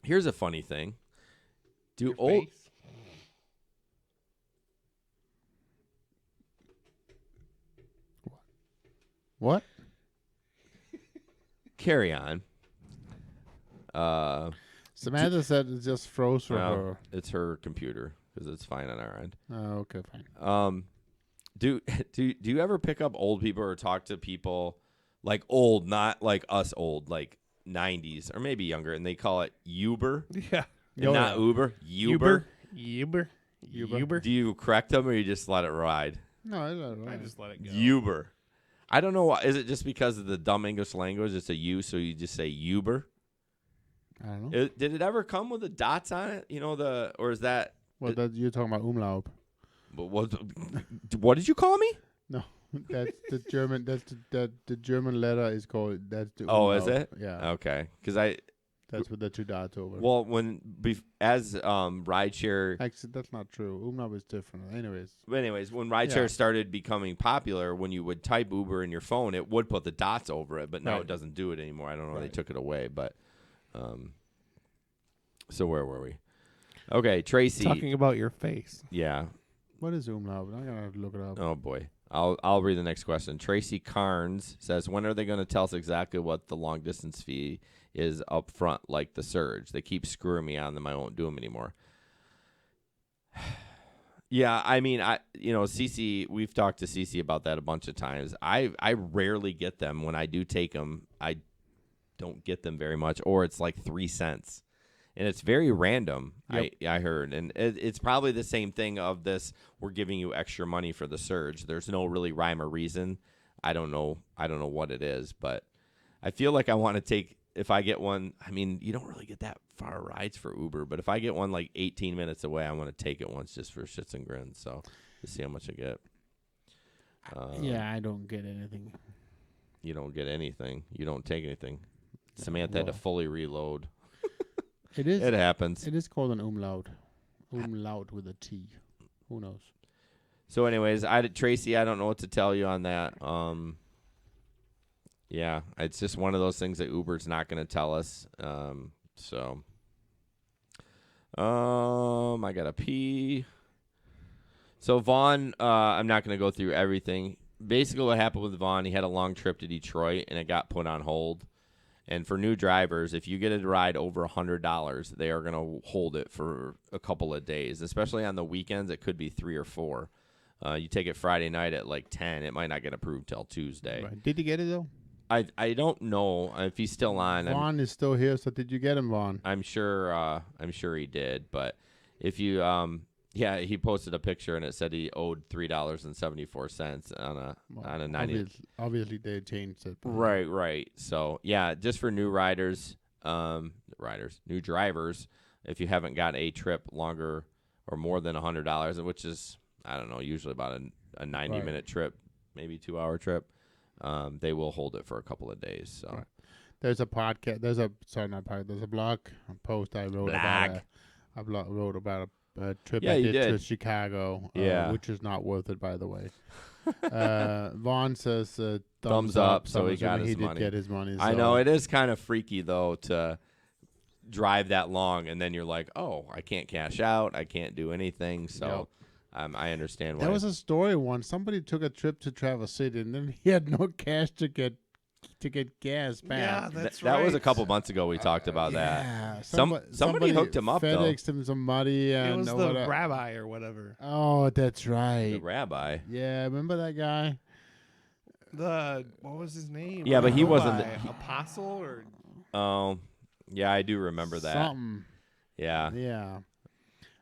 Here's a funny thing. What? Carry on. Samantha said it just froze for her. It's her computer because it's fine on our end. Oh, okay, fine. Do you ever pick up old people or talk to people like old, not like us old, like 90s or maybe younger, and they call it Uber? Yeah. And not Uber. Uber. Uber. Do you correct them or you just let it ride? No, I let it ride. I just let it go. Uber. I don't know why. Is it just because of the dumb English language? It's a U, so you just say Uber? I don't know. Did it ever come with the dots on it? Or is that? Well, you're talking about umlaut. What did you call me? No, that's the German. That's the German letter is called. That's the. Oh, umlaut. is it? Yeah. Okay, because That's with the 2 dots over. Well, as rideshare. Actually, that's not true. Umlaut is different. Anyways, when rideshare started becoming popular, when you would type Uber in your phone, it would put the dots over it, but now it doesn't do it anymore. I don't know. They took it away, but. So where were we? Okay, Tracy. Talking about your face. Yeah. What is umlaut? I'm gonna have to look it up. Oh boy, I'll read the next question. Tracy Carnes says, "When are they going to tell us exactly what the long distance fee is up front, like the surge? They keep screwing me on them. I won't do them anymore." Yeah, Cece, we've talked to Cece about that a bunch of times. I rarely get them. When I do take them, I don't get them very much, or it's like 3 cents. And it's very random, yep. I heard. And it's probably the same thing of this, we're giving you extra money for the surge. There's no really rhyme or reason. I don't know what it is, but I feel like I want to take, if I get one, you don't really get that far rides for Uber, but if I get one like 18 minutes away, I want to take it once just for shits and grins. So to see how much I get. Yeah, I don't get anything. You don't get anything. You don't take anything. Samantha had to fully reload. It happens. It is called an umlaut. Umlaut with a T. Who knows? So, anyways, Tracy, I don't know what to tell you on that. Yeah, it's just one of those things that Uber's not going to tell us. I gotta pee. So Vaughn, I'm not going to go through everything. Basically, what happened with Vaughn, he had a long trip to Detroit, and it got put on hold. And for new drivers, if you get a ride over $100, they are going to hold it for a couple of days, especially on the weekends. It could be 3 or 4. You take it Friday night at like 10, it might not get approved till Tuesday. Right. Did you get it though? I don't know if he's still on. Vaughn is still here, so did you get him, Vaughn? I'm sure he did, but if you he posted a picture and it said he owed $3.74 on a 90. Obviously they changed it. Right. So yeah, just for new new drivers, if you haven't got a trip longer or more than $100, which is usually about a 90-minute trip, maybe 2-hour trip, they will hold it for a couple of days. So right. There's a podcast. There's a blog post I wrote about a trip I did to Chicago, which is not worth it, by the way. Vaughn says thumbs up, so he got his money. Did get his money. So. I know it is kind of freaky though to drive that long and then you're like, oh, I can't cash out, I can't do anything. So I understand why. There was a story once. Somebody took a trip to Traverse City and then he had no cash to get gas back. Yeah, that's right. That was a couple months ago. We talked about that. Somebody hooked him up. FedExed him some money. It was the rabbi or whatever. Oh, that's right. The rabbi. Yeah, remember that guy? What was his name? Yeah, but he wasn't apostle or. Oh, yeah, I do remember that. Something. Yeah. Yeah.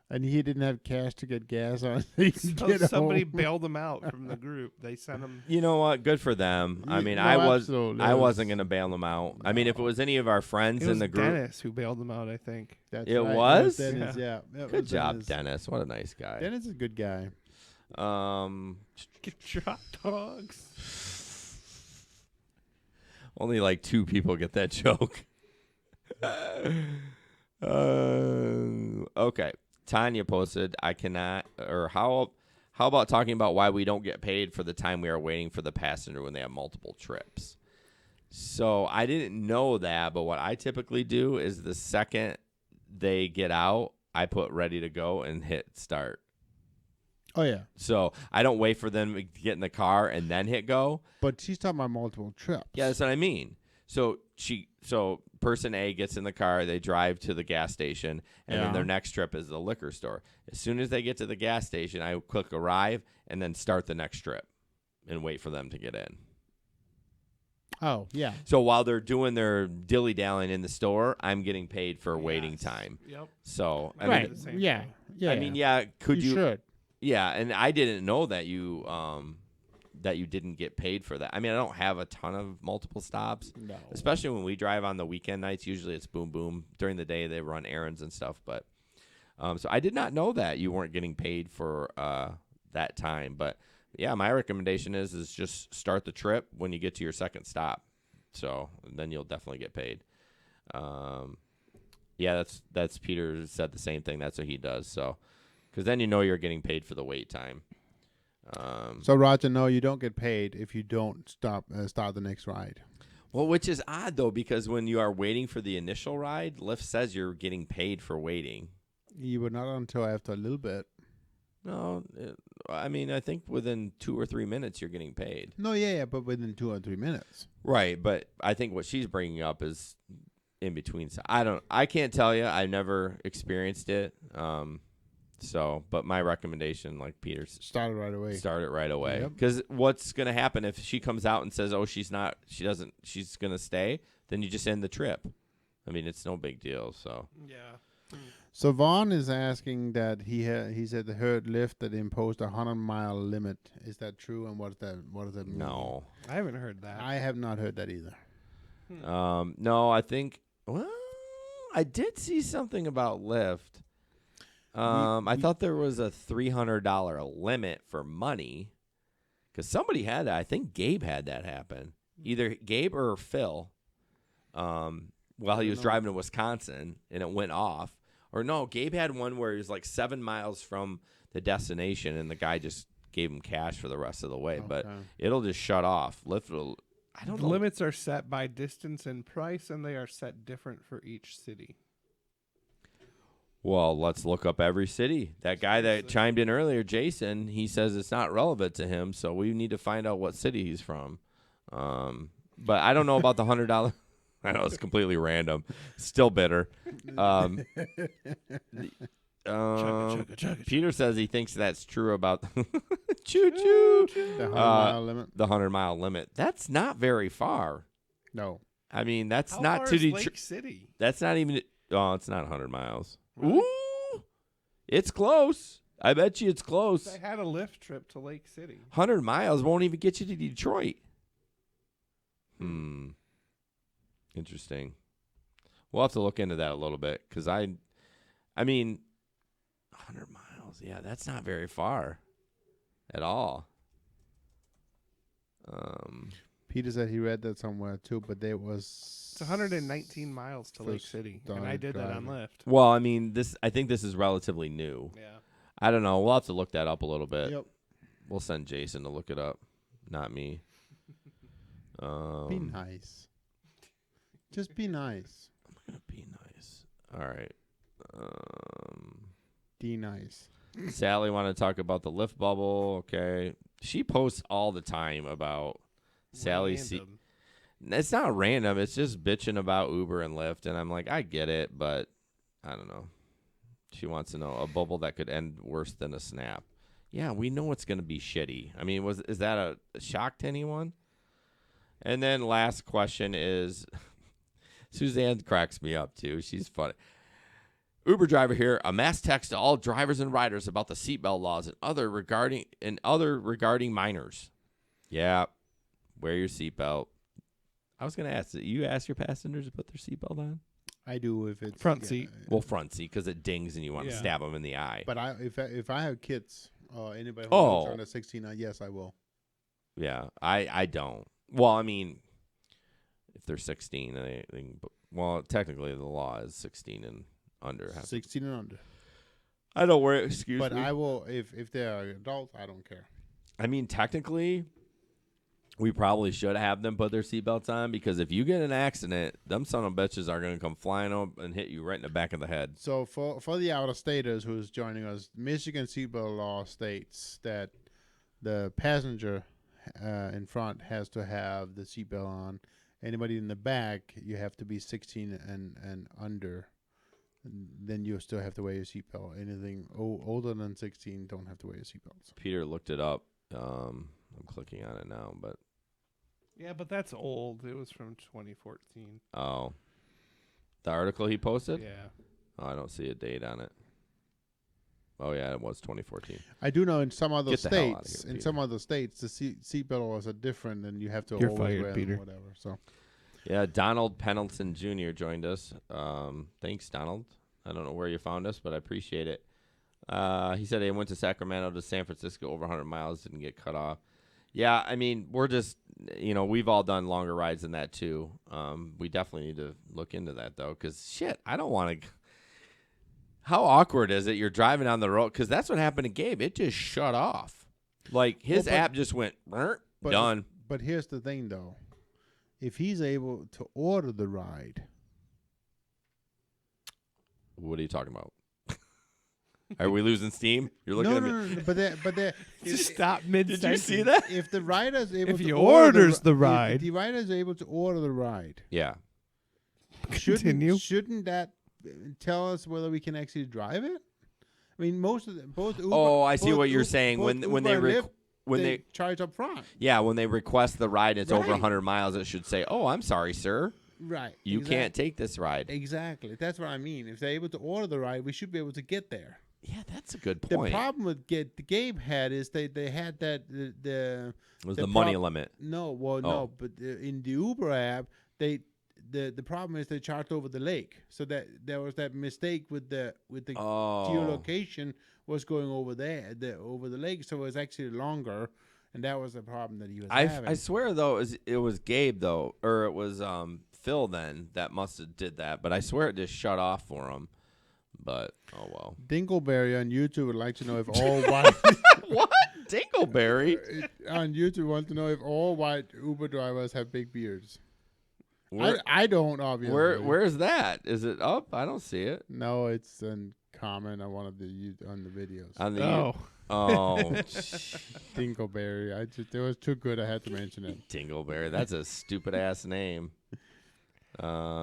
And he didn't have cash to get gas on. He could So get somebody home. bailed him out from the group. They sent him. You know what? Good for them. I mean, No, I absolutely. wasn't going to bail them out. I mean, if it was any of our friends It was in the group. Dennis who bailed him out, I think. That's It right. was? Dennis, yeah. It Good was job, Dennis. What a nice guy. Dennis is a good guy. Get your hot dogs. Only like 2 people get that joke. Okay. Tanya posted, I cannot, or how about talking about why we don't get paid for the time we are waiting for the passenger when they have multiple trips? So I didn't know that, but what I typically do is the second they get out, I put ready to go and hit start. Oh, yeah. So I don't wait for them to get in the car and then hit go. But she's talking about multiple trips. Yeah, that's what I mean. So person A gets in the car, they drive to the gas station, and then their next trip is the liquor store. As soon as they get to the gas station, I click arrive and then start the next trip and wait for them to get in. Oh, yeah. So while they're doing their dilly-dallying in the store, I'm getting paid for waiting time. Yep. So, I Right. mean, Yeah. Yeah. I mean, yeah, could you should. Yeah, and I didn't know that you didn't get paid for that. I mean, I don't have a ton of multiple stops. No. Especially when we drive on the weekend nights. Usually it's boom, boom. During the day, they run errands and stuff. But so I did not know that you weren't getting paid for that time. But, yeah, my recommendation is just start the trip when you get to your second stop. So then you'll definitely get paid. Yeah, that's Peter said the same thing. That's what he does. So because then you know you're getting paid for the wait time. So, Roger, no, you don't get paid if you don't start the next ride. Well, which is odd, though, because when you are waiting for the initial ride, Lyft says you're getting paid for waiting. You were not until after a little bit. No, I mean, I think within 2 or 3 minutes you're getting paid. No, yeah, but within 2 or 3 minutes. Right, but I think what she's bringing up is in between. I can't tell you. I've never experienced it. So, but my recommendation, like Peter's, start it right away. Start it right away. Yep. Because what's going to happen if she comes out and says, "Oh, she's going to stay," then you just end the trip. I mean, it's no big deal. So yeah. So Vaughn is asking that he said they heard Lyft that imposed a 100-mile limit. Is that true? And what does that mean? No, I haven't heard that. I have not heard that either. No, I think. Well, I did see something about Lyft. I thought there was a $300 limit for money because somebody had that. I think Gabe had that happen. Either Gabe or Phil while he was driving to Wisconsin, and it went off. Or no, Gabe had one where he was like 7 miles from the destination, and the guy just gave him cash for the rest of the way. Okay. But it'll just shut off. Lyft will. I don't know. Limits are set by distance and price, and they are set different for each city. Well, let's look up every city. That guy that chimed in earlier, Jason, he says it's not relevant to him, so we need to find out what city he's from. But I don't know about the $100. I know it's completely random. Still bitter. Peter says he thinks that's true about choo-choo. The 100-mile limit. The 100-mile limit. That's not very far. No. I mean, that's How not far to is Detroit. Lake City? That's not even. Oh, it's not 100 miles. Ooh, it's close. I bet you it's close. I had a Lyft trip to Lake City. 100 miles won't even get you to Detroit. Interesting. We'll have to look into that a little bit because I mean, 100 miles. Yeah, that's not very far at all. Peter said he read that somewhere too, but there was. It's 119 miles to Lake City, and I did that on Lyft. Well, I mean, I think this is relatively new. Yeah. I don't know. We'll have to look that up a little bit. Yep. We'll send Jason to look it up, not me. Be nice. Just be nice. I'm gonna be nice. All right. Be nice. Sally wanted to talk about the Lyft bubble. Okay, she posts all the time about Sally. It's not random. It's just bitching about Uber and Lyft, and I'm like, I get it, but I don't know. She wants to know a bubble that could end worse than a snap. Yeah, we know it's going to be shitty. I mean, is that a shock to anyone? And then last question is, Suzanne cracks me up too. She's funny. Uber driver here. A mass text to all drivers and riders about the seatbelt laws and other regarding minors. Yeah, wear your seatbelt. I was going to ask, you ask your passengers to put their seatbelt on? I do if it's front seat. Well, front seat because it dings and you want to stab them in the eye. But if I have kids or anybody who's under 16, yes, I will. Yeah, I don't. Well, I mean, if they're 16, they can, well, technically the law is 16 and under. 16 and under. I don't wear it. Excuse me. But I will if they are adults. I don't care. I mean, technically, we probably should have them put their seatbelts on because if you get in an accident, them son of bitches are going to come flying up and hit you right in the back of the head. So for the out-of-staters who's joining us, Michigan seatbelt law states that the passenger in front has to have the seatbelt on. Anybody in the back, you have to be 16 and under. And then you still have to wear your seatbelt. Anything older than 16 don't have to wear your seatbelts. Peter looked it up. I'm clicking on it now, but yeah, but that's old. It was from 2014. Oh, the article he posted? Yeah. Oh, I don't see a date on it. Oh yeah, it was 2014. I do know in some other states, here, the seatbelt laws are different, and you have to You're always fired, wear Peter. them, whatever. So, yeah, Donald Pendleton Jr. joined us. Thanks, Donald. I don't know where you found us, but I appreciate it. He said he went to Sacramento to San Francisco over 100 miles, didn't get cut off. Yeah, I mean, we're just, we've all done longer rides than that too. We definitely need to look into that though, because shit, I don't want to. How awkward is it? You're driving down the road, because that's what happened to Gabe. It just shut off. Like his app just went done. But here's the thing, though: if he's able to order the ride, what are you talking about? Are we losing steam? You're looking at me. No. But just stop mid. Did you see that? If the rider's able if to he order orders the ride, if the rider's able to order the ride, yeah. Continue. Shouldn't that tell us whether we can actually drive it? I mean, both Uber. Oh, I see both what you're Uber- saying. both When Uber they and Lyft, when they charge up front. Yeah, when they request the ride, it's over Right. 100 miles. It should say, "Oh, I'm sorry, sir. Right. You can't take this ride." Exactly. That's what I mean. If they're able to order the ride, we should be able to get there. Yeah, that's a good The point. problem with Gabe had is they had that It was the money limit. No, Oh. but in the Uber app, the problem is they charged over the lake, so that there was that mistake with the geolocation was going over over the lake, so it was actually longer, and that was the problem that he was having. I swear though, it was Gabe though, or it was Phil then that must have did that. But I swear it just shut off for him. But oh well. Dingleberry on YouTube would like to know if all white what Dingleberry on YouTube wants to know if all white Uber drivers have big beards. Where, I don't, obviously. Where's that? Is it up? I don't see it. No, it's a comment on one of the videos. On the Dingleberry. It was too good. I had to mention it. Dingleberry. That's a stupid ass name. So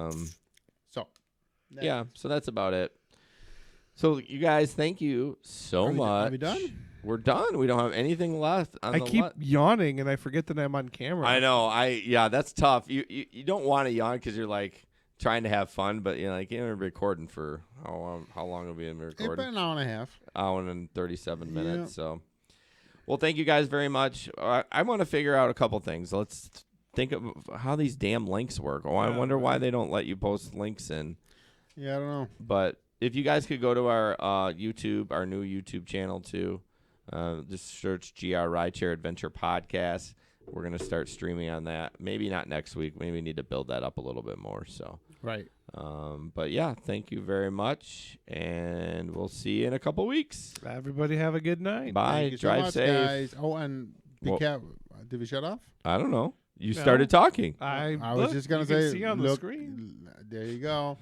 that's about it. So you guys, thank you so much. Are we done? We're done. We don't have anything left. I keep yawning and I forget that I'm on camera. I know. That's tough. You don't want to yawn because you're like trying to have fun, but you're recording for how long have we been recording? It's been an hour and a half. Hour and 37 minutes. So, well, thank you guys very much. I want to figure out a couple things. Let's think of how these damn links work. I wonder why they don't let you post links in. Yeah, I don't know. But if you guys could go to our YouTube, our new YouTube channel too, just search GR Rideshare Adventure Podcast. We're going to start streaming on that. Maybe not next week. Maybe we need to build that up a little bit more. So right. But yeah, thank you very much, and we'll see you in a couple weeks. Everybody have a good night. Bye. Thank you so Drive much, safe. guys. Oh, and be careful. Did we shut off? I don't know. You started talking. I was just going to say, see on the screen. There you go.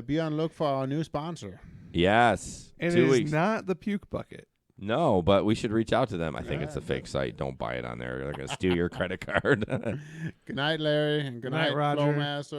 Be on look for our new sponsor. Yes. And 2 it weeks. is not the Puke Bucket. No, but we should reach out to them. I think it's a fake site. Don't buy it on there. They're going to steal your credit card. Good night, Larry. And good night, Roger. Flowmaster.